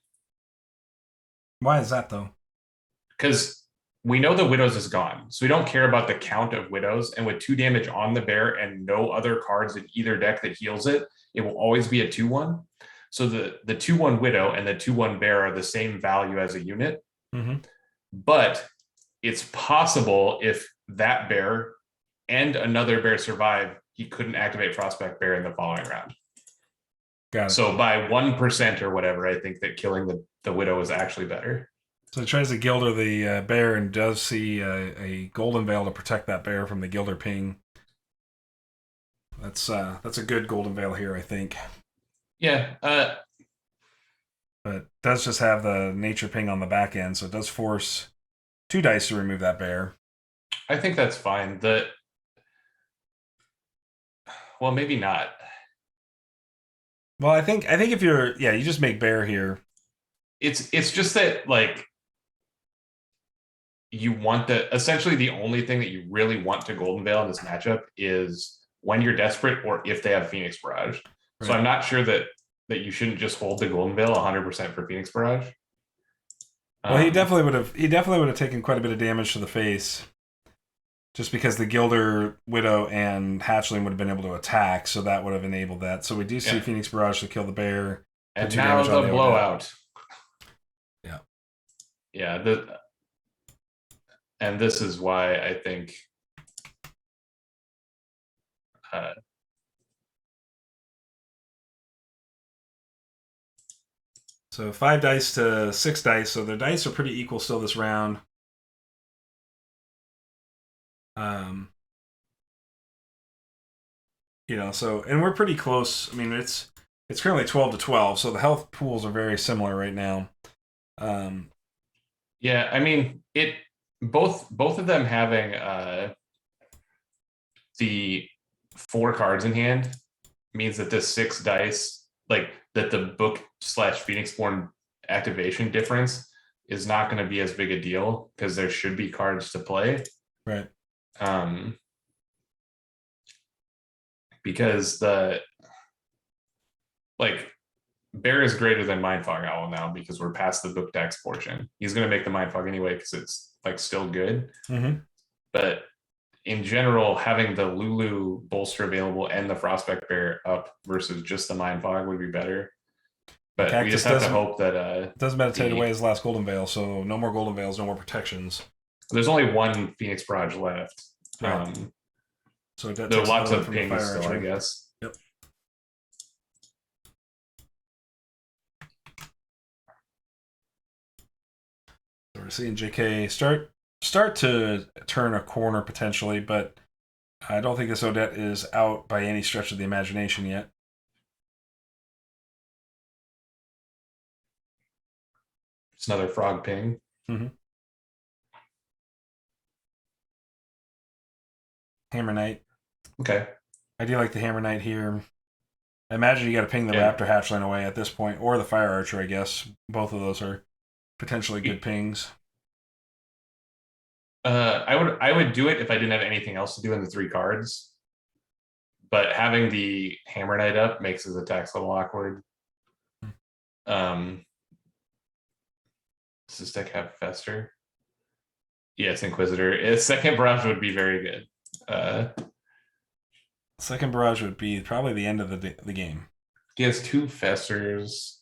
[SPEAKER 1] is that though?
[SPEAKER 2] Because we know the Widows is gone, so we don't care about the count of Widows. And with 2 damage on the bear and no other cards in either deck that heals it, it will always be a 2/1. So the 2/1 Widow and the 2/1 bear are the same value as a unit. But it's possible if that bear and another bear survive, he couldn't activate Frostback Bear in the following round.
[SPEAKER 1] Got it.
[SPEAKER 2] So by 1% or whatever, I think that killing the Widow is actually better.
[SPEAKER 1] So he tries to Gilder the bear and does see a Golden Veil to protect that bear from the Gilder ping. That's a good Golden Veil here, I think.
[SPEAKER 2] Yeah.
[SPEAKER 1] But it does just have the nature ping on the back end, so it does force 2 dice to remove that bear.
[SPEAKER 2] I think that's fine. Well, maybe not.
[SPEAKER 1] Well, I think if you just make bear here.
[SPEAKER 2] It's just that like you want essentially the only thing that you really want to Golden Veil in this matchup is when you're desperate or if they have Phoenix Barrage. Right. So I'm not sure that you shouldn't just hold the Golden Veil 100% for Phoenix Barrage.
[SPEAKER 1] Well, he definitely would have taken quite a bit of damage to the face, just because the Gilder, Widow, and Hatchling would have been able to attack, so that would have enabled that. So we do see Phoenix Barrage to kill the bear.
[SPEAKER 2] And now the blowout.
[SPEAKER 1] Yeah.
[SPEAKER 2] Yeah. And this is why I think
[SPEAKER 1] so 5 dice to 6 dice, so their dice are pretty equal still this round. So and we're pretty close. I mean, it's currently 12-12, so the health pools are very similar right now.
[SPEAKER 2] Yeah, I mean, both of them having the 4 cards in hand means that this 6 dice, like that the book / Phoenixborn activation difference is not going to be as big a deal because there should be cards to play.
[SPEAKER 1] Right.
[SPEAKER 2] Because Bear is greater than Mindfog Owl now because we're past the book decks portion. He's going to make the Mindfog anyway because it's like still good.
[SPEAKER 1] Mm-hmm.
[SPEAKER 2] But in general, having the Lulu bolster available and the Frostback Bear up versus just the Mindfog would be better. But we just have to hope that
[SPEAKER 1] it doesn't meditate away his last Golden Veil, so no more Golden Veils, no more protections.
[SPEAKER 2] There's only one Phoenix Barrage left. Right.
[SPEAKER 1] So
[SPEAKER 2] there are lots of pings still, I guess.
[SPEAKER 1] Yep. So we're seeing JK start to turn a corner potentially, but I don't think this Odette is out by any stretch of the imagination yet.
[SPEAKER 2] It's another frog ping.
[SPEAKER 1] Mm-hmm. Hammer Knight.
[SPEAKER 2] Okay.
[SPEAKER 1] I do like the Hammer Knight here. I imagine you got to ping the Raptor Hatchling away at this point, or the Fire Archer, I guess. Both of those are potentially good pings.
[SPEAKER 2] I would do it if I didn't have anything else to do in the 3 cards. But having the Hammer Knight up makes his attacks a little awkward. Does this deck have Fester? Yes, Inquisitor. Second Barrage would be very good.
[SPEAKER 1] Second Barrage would be probably the end of the game.
[SPEAKER 2] He has 2 Festers.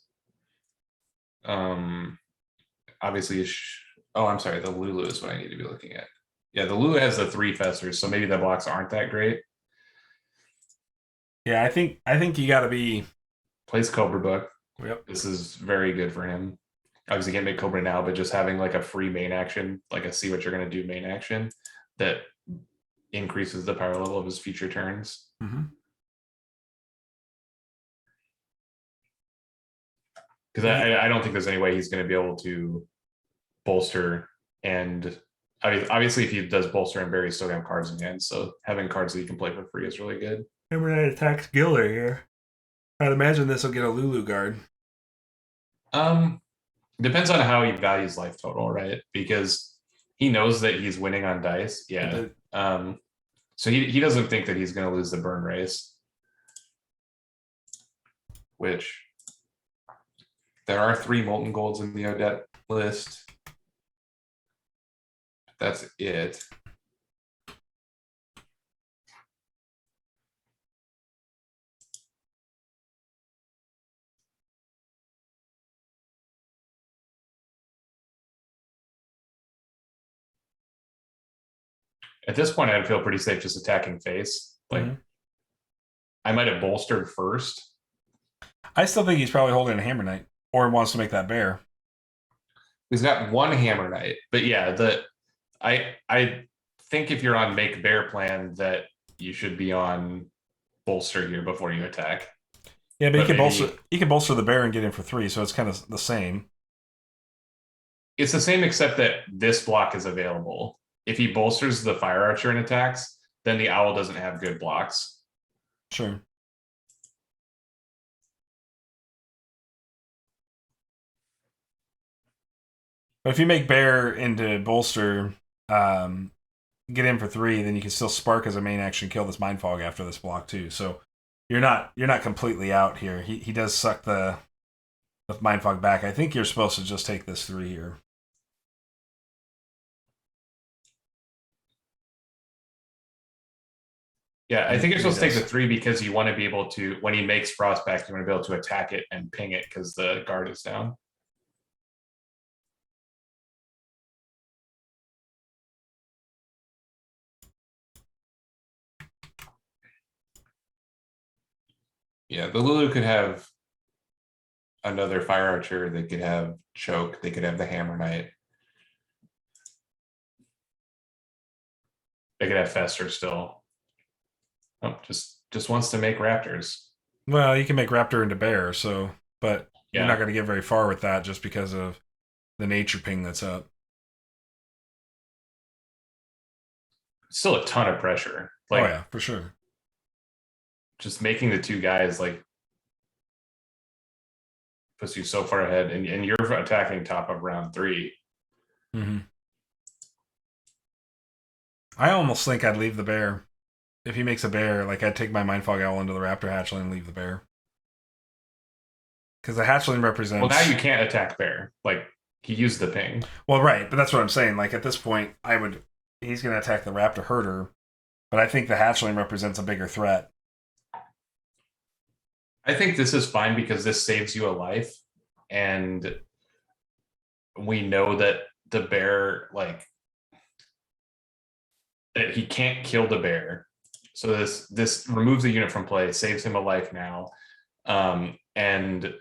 [SPEAKER 2] Obviously, I'm sorry. The Lulu is what I need to be looking at. Yeah, the Lulu has the 3 Festers, so maybe the blocks aren't that great.
[SPEAKER 1] Yeah, I think you got to be...
[SPEAKER 2] Plays Cobra Book.
[SPEAKER 1] Yep.
[SPEAKER 2] This is very good for him. Obviously, can't make Cobra now, but just having like a free main action, like a see what you're going to do main action, that increases the power level of his future turns.
[SPEAKER 1] Mm-hmm.
[SPEAKER 2] Because I don't think there's any way he's going to be able to bolster. And obviously, if he does bolster and Barry, he's still going to have cards in hand. So having cards that you can play for free is really good.
[SPEAKER 1] Hammer Knight attacks Gilder here. I'd imagine this will get a Lulu guard.
[SPEAKER 2] Depends on how he values life total, right? Because he knows that he's winning on dice. Yeah. So he doesn't think that he's going to lose the burn race. Which there are 3 Molten Golds in the Odette list. That's it. At this point, I'd feel pretty safe just attacking face. Like, I might have bolstered first.
[SPEAKER 1] I still think he's probably holding a Hammer Knight or wants to make that bear.
[SPEAKER 2] He's got 1 Hammer Knight, but yeah, I think if you're on make bear plan that you should be on bolster here before you attack.
[SPEAKER 1] Yeah, but you can bolster the bear and get in for 3, so it's kind of the same.
[SPEAKER 2] It's the same except that this block is available. If he bolsters the Fire Archer and attacks, then the Owl doesn't have good blocks.
[SPEAKER 1] Sure. But if you make bear into bolster, get in for 3, then you can still spark as a main action, kill this Mindfog after this block too. So you're not completely out here. He does suck the Mindfog back. I think you're supposed to just take this 3 here.
[SPEAKER 2] Yeah, I think you're supposed to take the 3 because you want to be able to, when he makes Frostback, you want to be able to attack it and ping it because the guard is down. Yeah, the Lulu could have another Fire Archer. They could have Choke. They could have the Hammer Knight. They could have Fester still. Oh, just wants to make Raptors.
[SPEAKER 1] Well, you can make Raptor into bear, but you're not going to get very far with that just because of the nature ping that's up.
[SPEAKER 2] Still a ton of pressure.
[SPEAKER 1] Like, oh yeah, for sure.
[SPEAKER 2] Just making the 2 guys like puts you so far ahead, and you're attacking top of round 3.
[SPEAKER 1] Mm-hmm. I almost think I'd leave the bear. If he makes a bear, like I'd take my Mindfog Owl into the Raptor Hatchling and leave the bear. Because the Hatchling represents...
[SPEAKER 2] Well, now you can't attack bear. Like, he used the ping.
[SPEAKER 1] Well, right, but that's what I'm saying. Like, at this point, he's going to attack the Raptor Herder, but I think the Hatchling represents a bigger threat.
[SPEAKER 2] I think this is fine because this saves you a life, and we know that the bear, like, that he can't kill the bear. So this removes a unit from play, saves him a life now, and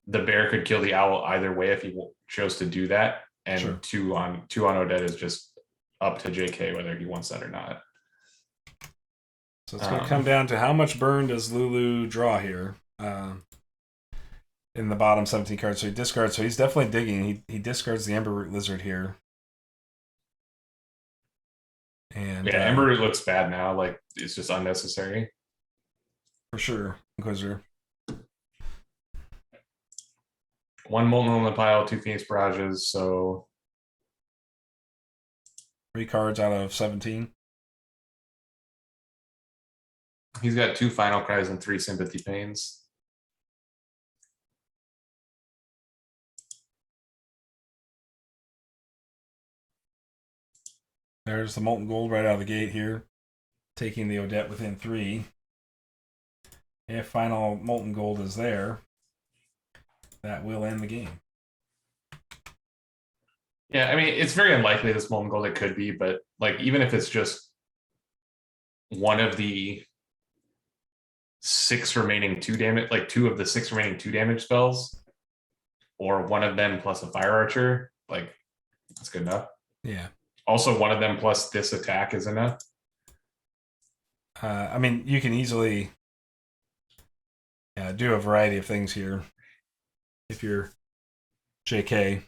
[SPEAKER 2] the bear could kill the owl either way if he chose to do that. And
[SPEAKER 1] Sure.
[SPEAKER 2] two on Odette is just up to JK whether he wants that or not.
[SPEAKER 1] So it's going to come down to how much burn does Lulu draw here in the bottom 17 cards. So he discards. So he's definitely digging. He discards the Ember Root Lizard here. And
[SPEAKER 2] yeah, Ember Root looks bad now. Like, it's just unnecessary.
[SPEAKER 1] For sure, Inquisitor.
[SPEAKER 2] 1 Molten on the pile, 2 Phoenix Barrages, so
[SPEAKER 1] 3 cards out of 17.
[SPEAKER 2] He's got 2 Final Cries and 3 Sympathy Pains.
[SPEAKER 1] There's the Molten Gold right out of the gate here, taking the Odette within 3. If final Molten Gold is there, that will end the game.
[SPEAKER 2] Yeah, I mean, it's very unlikely this Molten Gold it could be, but like, even if it's just one of the 6 remaining 2 damage, like 2 of the 6 remaining 2 damage spells, or one of them plus a Fire Archer, like, that's good enough.
[SPEAKER 1] Yeah.
[SPEAKER 2] Also, one of them plus this attack is enough.
[SPEAKER 1] I mean, you can easily do a variety of things here if you're JK.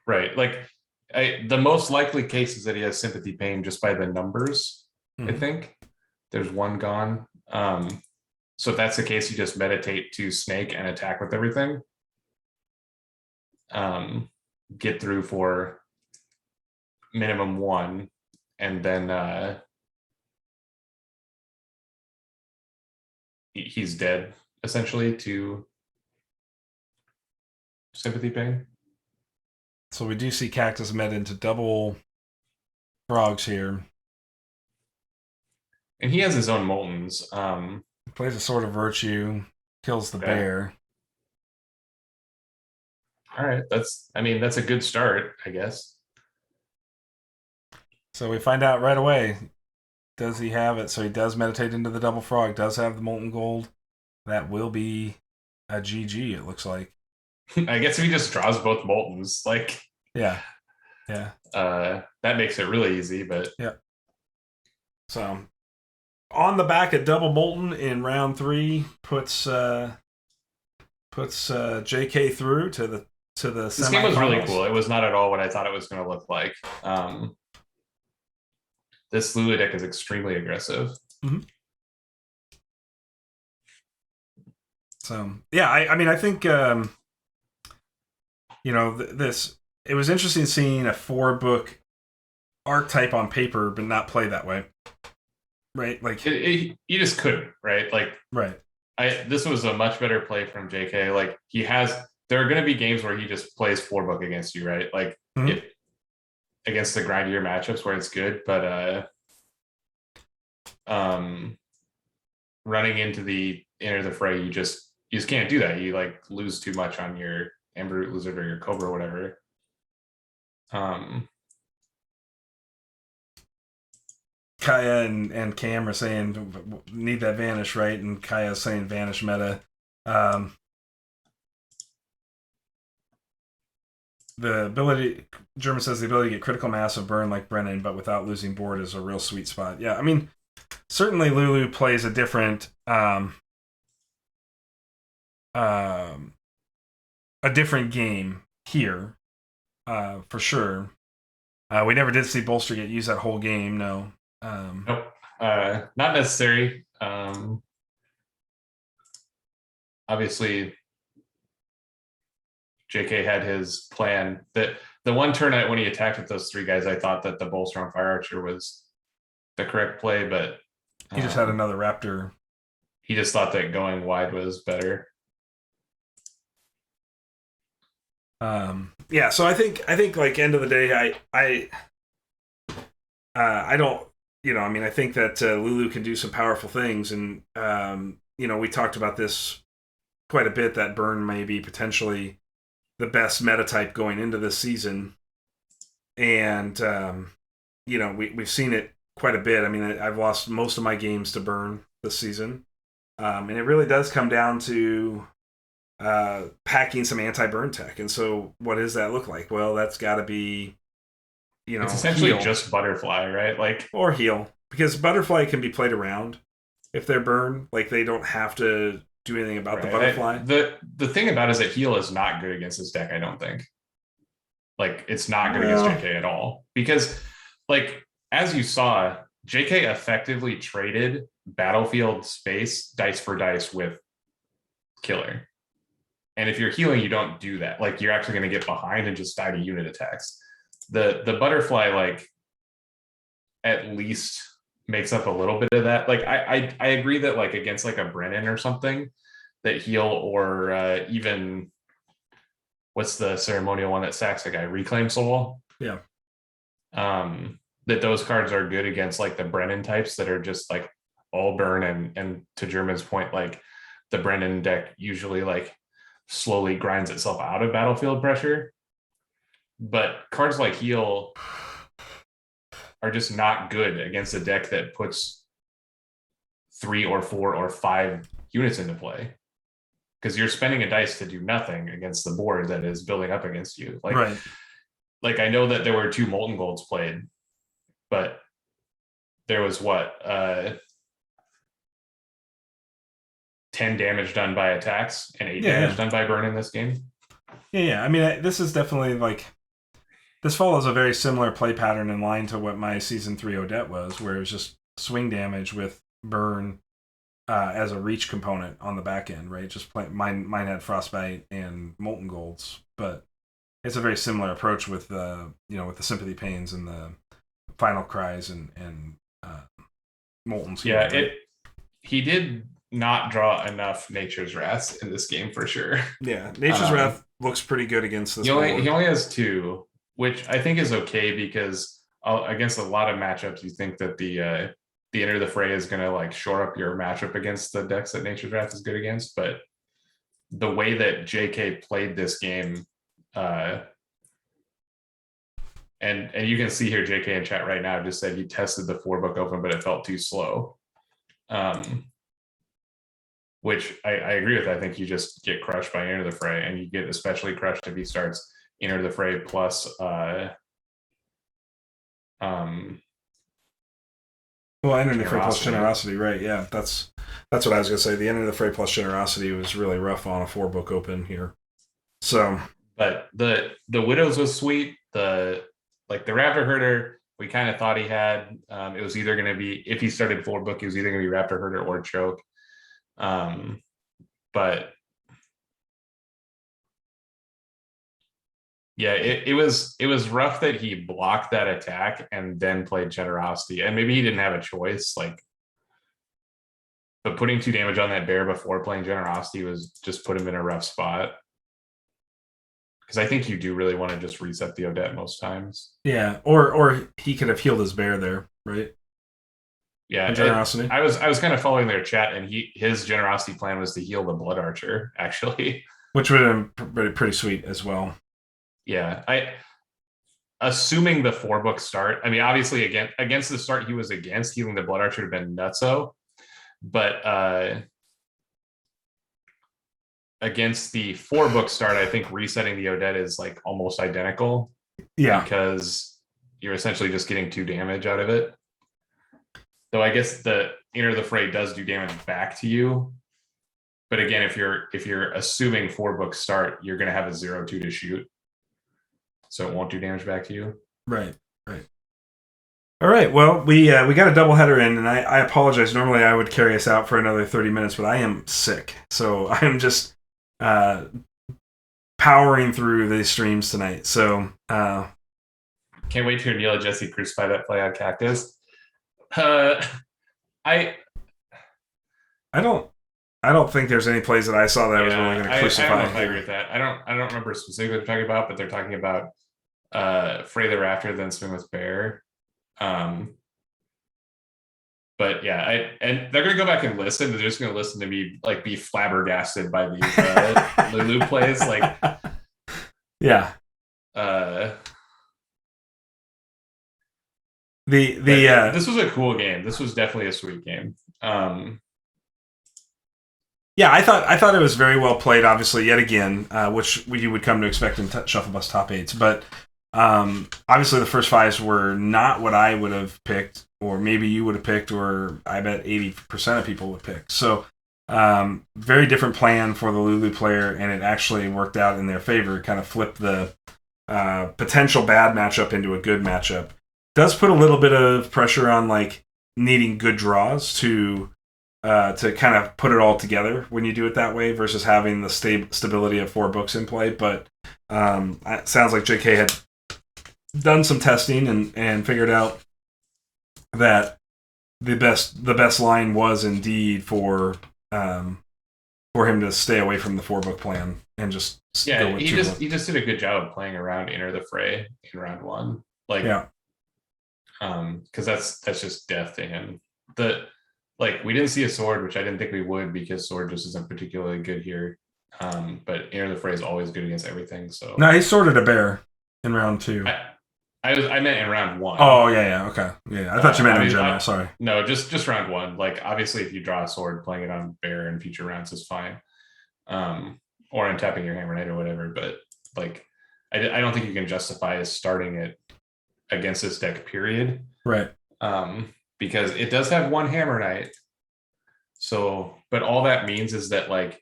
[SPEAKER 2] Right. Like, the most likely case is that he has Sympathy Pain just by the numbers, I think. There's 1 gone. So if that's the case, you just meditate to Snake and attack with everything. Get through for minimum 1, and then he's dead, essentially, to Sympathy Pain.
[SPEAKER 1] So we do see Cactus met into double frogs here.
[SPEAKER 2] And he has his own Moltens.
[SPEAKER 1] Plays a Sword of Virtue, kills the bear.
[SPEAKER 2] All right, that's a good start, I guess.
[SPEAKER 1] So we find out right away, does he have it? So he does meditate into the double frog, does have the Molten Gold. That will be a GG, it looks like.
[SPEAKER 2] I guess if he just draws both Moltens, like...
[SPEAKER 1] Yeah.
[SPEAKER 2] That makes it really easy, but...
[SPEAKER 1] Yeah. So, on the back at double Molten in round 3 puts JK through to the
[SPEAKER 2] This game was really cool. It was not at all what I thought it was going to look like. This Lulu deck is extremely aggressive.
[SPEAKER 1] So yeah, I mean, I think this, it was interesting seeing a 4-book archetype on paper, but not play that way, right? Like
[SPEAKER 2] you just couldn't, right? Like,
[SPEAKER 1] right.
[SPEAKER 2] This was a much better play from JK. Like, there are going to be games where he just plays 4-book against you, right? Like, against the grindier matchups where it's good, but running into the Enter the Fray, you just can't do that. You like lose too much on your Ember Root Lizard or your Cobra or whatever.
[SPEAKER 1] Kaya and Cam are saying need that Vanish, right? And Kaya's saying Vanish meta. The ability, German says, the ability to get critical mass of burn like Brennan, but without losing board is a real sweet spot. Yeah, I mean, certainly Lulu plays a different game here, for sure. We never did see Bolster get used that whole game, no.
[SPEAKER 2] Nope, not necessary. Obviously, JK had his plan. That the one turn when he attacked with those 3 guys, I thought that the Bolster on Fire Archer was the correct play, but
[SPEAKER 1] he just had another Raptor.
[SPEAKER 2] He just thought that going wide was better.
[SPEAKER 1] Yeah, so I think like end of the day, I don't, I think that Lulu can do some powerful things, and we talked about this quite a bit, that Burn may be potentially the best meta type going into this season, and we've seen it quite a bit. I mean, I've lost most of my games to Burn this season, and it really does come down to packing some anti-burn tech. And so what does that look like? Well, that's got to be,
[SPEAKER 2] it's essentially
[SPEAKER 1] heal.
[SPEAKER 2] Just Butterfly, right?
[SPEAKER 1] Or heal, because Butterfly can be played around if they're Burn. Like, they don't have to do anything about the Butterfly.
[SPEAKER 2] The thing about it is that heal is not good against this deck, I don't think. Like, it's not good against JK at all, because as you saw, JK effectively traded battlefield space dice for dice with Killer. And if you're healing, you don't do that. Like, you're actually going to get behind and just die to unit attacks. The Butterfly, at least makes up a little bit of that. I agree that against a Brennan or something, that heal, or even what's the ceremonial one that sacks a guy, Reclaim Soul.
[SPEAKER 1] Yeah.
[SPEAKER 2] That those cards are good against the Brennan types that are just all burn, and to German's point, the Brennan deck usually slowly grinds itself out of battlefield pressure. But cards like heal are just not good against a deck that puts 3 or 4 or 5 units into play, because you're spending a dice to do nothing against the board that is building up against you.
[SPEAKER 1] Right.
[SPEAKER 2] I know that there were 2 Molten Golds played, but there was 10 damage done by attacks and 8 damage done by burn in this game.
[SPEAKER 1] Yeah. I mean, this is definitely this follows a very similar play pattern in line to what my Season 3 Odette was, where it was just swing damage with burn as a reach component on the back end, right? Just mine had Frostbite and Molten Golds, but it's a very similar approach with with the Sympathy Pains and the Final Cries and Molten Steel.
[SPEAKER 2] Yeah, right? He did not draw enough Nature's Wrath in this game for sure.
[SPEAKER 1] Yeah, Nature's Wrath looks pretty good against this.
[SPEAKER 2] He only has 2, which I think is okay, because against a lot of matchups, you think that the Enter the Fray is going to shore up your matchup against the decks that Nature's Wrath is good against. But the way that JK played this game, and you can see here, JK in chat right now just said he tested the 4-book open, but it felt too slow. Which I agree with. I think you just get crushed by Enter the Fray, and you get especially crushed if he starts Enter the Fray plus
[SPEAKER 1] Enter the Fray plus Generosity, right? Yeah, that's what I was gonna say. The Enter the Fray plus Generosity was really rough on a 4-book open here. So,
[SPEAKER 2] but the Widows was sweet. The Raptor Herder, we kind of thought he had. It was either going to be, if he started 4-book, it was either going to be Raptor Herder or Choke. But yeah, it was rough that he blocked that attack and then played Generosity, and maybe he didn't have a choice. But putting 2 damage on that bear before playing Generosity was just put him in a rough spot. Because I think you do really want to just reset the Odette most times.
[SPEAKER 1] Yeah, or he could have healed his bear there, right?
[SPEAKER 2] Yeah,
[SPEAKER 1] Generosity.
[SPEAKER 2] I was kind of following their chat, and his Generosity plan was to heal the Blood Archer, actually,
[SPEAKER 1] which would have been pretty sweet as well.
[SPEAKER 2] Yeah, assuming the 4-book start. I mean, obviously, against the start he was against, healing the Blood Archer would have been nutso, but against the 4-book start, I think resetting the Odette is almost identical.
[SPEAKER 1] Yeah,
[SPEAKER 2] because you're essentially just getting 2 damage out of it. Though I guess the Enter the Fray does do damage back to you. But again, if you're assuming 4-book start, you're going to have a 0-2 to shoot, so it won't do damage back to you.
[SPEAKER 1] Right. All right. Well, we got a doubleheader in, and I apologize. Normally, I would carry us out for another 30 minutes, but I am sick, so I am just pounding powering through these streams tonight. So
[SPEAKER 2] can't wait to hear Neil and Jesse crucify that play on Cactus. I
[SPEAKER 1] don't think there's any plays that I saw that I was really going to crucify.
[SPEAKER 2] I don't know if I agree with that. I don't remember specifically what they're talking about, but they're talking about Fray the Raptor, then swing with Bear. But yeah, and they're gonna go back and listen. They're just gonna listen to me like be flabbergasted by these Lulu plays. Like,
[SPEAKER 1] yeah.
[SPEAKER 2] This was a cool game. This was definitely a sweet game.
[SPEAKER 1] Yeah, I thought it was very well played. Obviously, yet again, which you would come to expect in Shufflebus top 8s. But obviously, the first 5s were not what I would have picked, or maybe you would have picked, or I bet 80% of people would pick. So, very different plan for the Lulu player, and it actually worked out in their favor. Kind of flipped the potential bad matchup into a good matchup. Does put a little bit of pressure on like needing good draws to kind of put it all together when you do it that way versus having the stability of 4 books in play. But it sounds like JK had done some testing and figured out that the best line was indeed for him to stay away from the 4-book plan and just go with
[SPEAKER 2] he just did a good job of playing around Enter the Fray in round 1. Like, yeah. Because that's just death to him. We didn't see a sword, which I didn't think we would because sword just isn't particularly good here. But Enter the Fray is always good against everything. So
[SPEAKER 1] no, he sorted a bear in round 2.
[SPEAKER 2] I meant in round 1.
[SPEAKER 1] Oh yeah, okay, yeah. I thought you meant in general. Sorry.
[SPEAKER 2] No, just round 1. Like obviously, if you draw a sword, playing it on bear in future rounds is fine. Or untapping your Hammer Knight or whatever. But like, I don't think you can justify starting it against this deck. Period.
[SPEAKER 1] Right.
[SPEAKER 2] Because it does have 1 Hammer Knight. So, but all that means is that like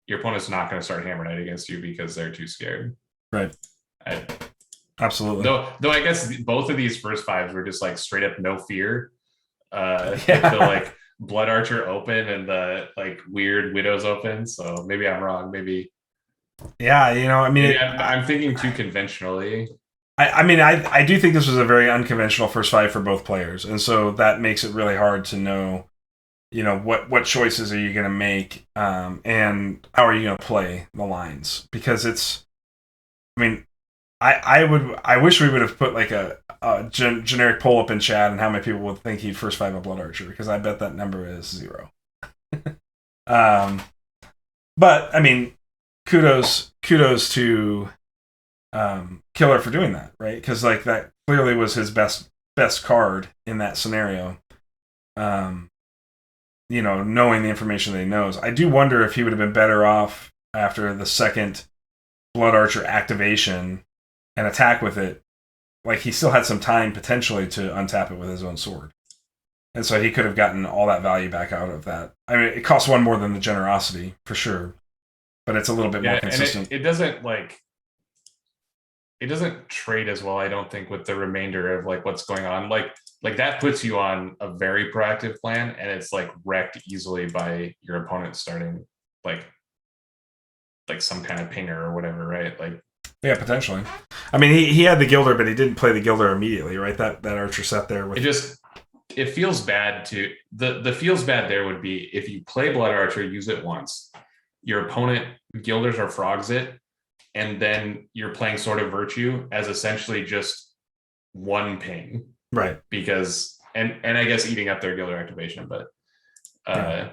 [SPEAKER 2] your opponent's not going to start Hammer Knight against you because they're too scared.
[SPEAKER 1] Right. Absolutely.
[SPEAKER 2] Though I guess both of these first 5s were just like straight up no fear. The like Blood Archer open and the like weird Widows open. So maybe I'm wrong. Maybe.
[SPEAKER 1] Yeah, I mean,
[SPEAKER 2] I'm thinking too conventionally.
[SPEAKER 1] I do think this was a very unconventional first 5 for both players, and so that makes it really hard to know, what choices are you going to make, and how are you going to play the lines? Because it's, I wish we would have put like a generic poll up in chat and how many people would think he'd first 5 a Blood Archer, because I bet that number is 0. But I mean, kudos to Killer for doing that, right? Because like that clearly was his best card in that scenario. Knowing the information that he knows, I do wonder if he would have been better off after the second Blood Archer activation and attack with it. Like he still had some time potentially to untap it with his own sword, and so he could have gotten all that value back out of that. I mean, it costs 1 more than the generosity for sure, but it's a little bit more consistent.
[SPEAKER 2] And it doesn't trade as well, I don't think, with the remainder of like what's going on. Like that puts you on a very proactive plan, and it's like wrecked easily by your opponent starting like some kind of pinger or whatever, right? Like,
[SPEAKER 1] yeah, potentially. I mean, he had the Gilder, but he didn't play the Gilder immediately, right? That Archer set there.
[SPEAKER 2] It feels bad to the feels bad there would be if you play Blood Archer, use it once, your opponent Gilders or frogs it, and then you're playing Sword of Virtue as essentially just 1 ping.
[SPEAKER 1] Right.
[SPEAKER 2] Because and I guess eating up their Gilder activation, but
[SPEAKER 1] yeah.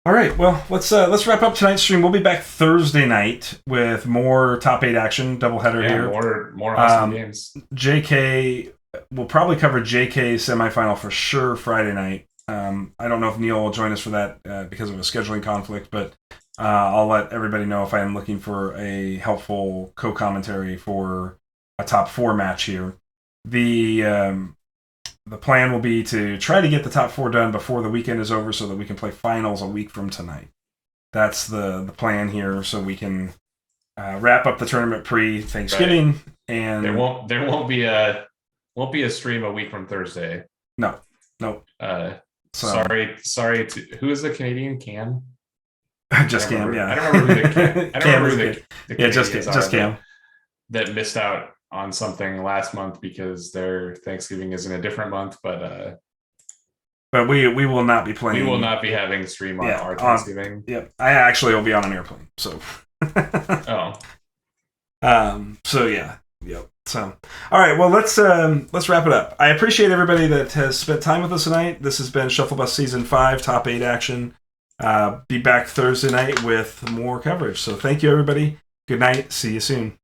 [SPEAKER 1] All right, well, let's wrap up tonight's stream. We'll be back Thursday night with more top 8 action, doubleheader here.
[SPEAKER 2] More awesome games.
[SPEAKER 1] JK, we'll probably cover JK semifinal for sure Friday night. I don't know if Neil will join us for that because of a scheduling conflict, but I'll let everybody know if I am looking for a helpful co-commentary for a top 4 match here. The plan will be to try to get the top 4 done before the weekend is over so that we can play finals a week from tonight. That's the plan here, so we can wrap up the tournament pre-Thanksgiving. Right. And
[SPEAKER 2] there won't be a stream a week from Thursday.
[SPEAKER 1] No.
[SPEAKER 2] Sorry to who is the Canadian Cam?
[SPEAKER 1] Just Cam, yeah.
[SPEAKER 2] I don't remember who the
[SPEAKER 1] just
[SPEAKER 2] Canadians are
[SPEAKER 1] Cam
[SPEAKER 2] that missed out on something last month because their Thanksgiving is in a different month, but
[SPEAKER 1] we will not be playing.
[SPEAKER 2] We will not be having a stream on our Thanksgiving.
[SPEAKER 1] Yep, I actually will be on an airplane. So. So yeah. Yep. So, all right. Well, let's wrap it up. I appreciate everybody that has spent time with us tonight. This has been Shufflebus Season 5, Top 8 action. Be back Thursday night with more coverage. So, thank you, everybody. Good night. See you soon.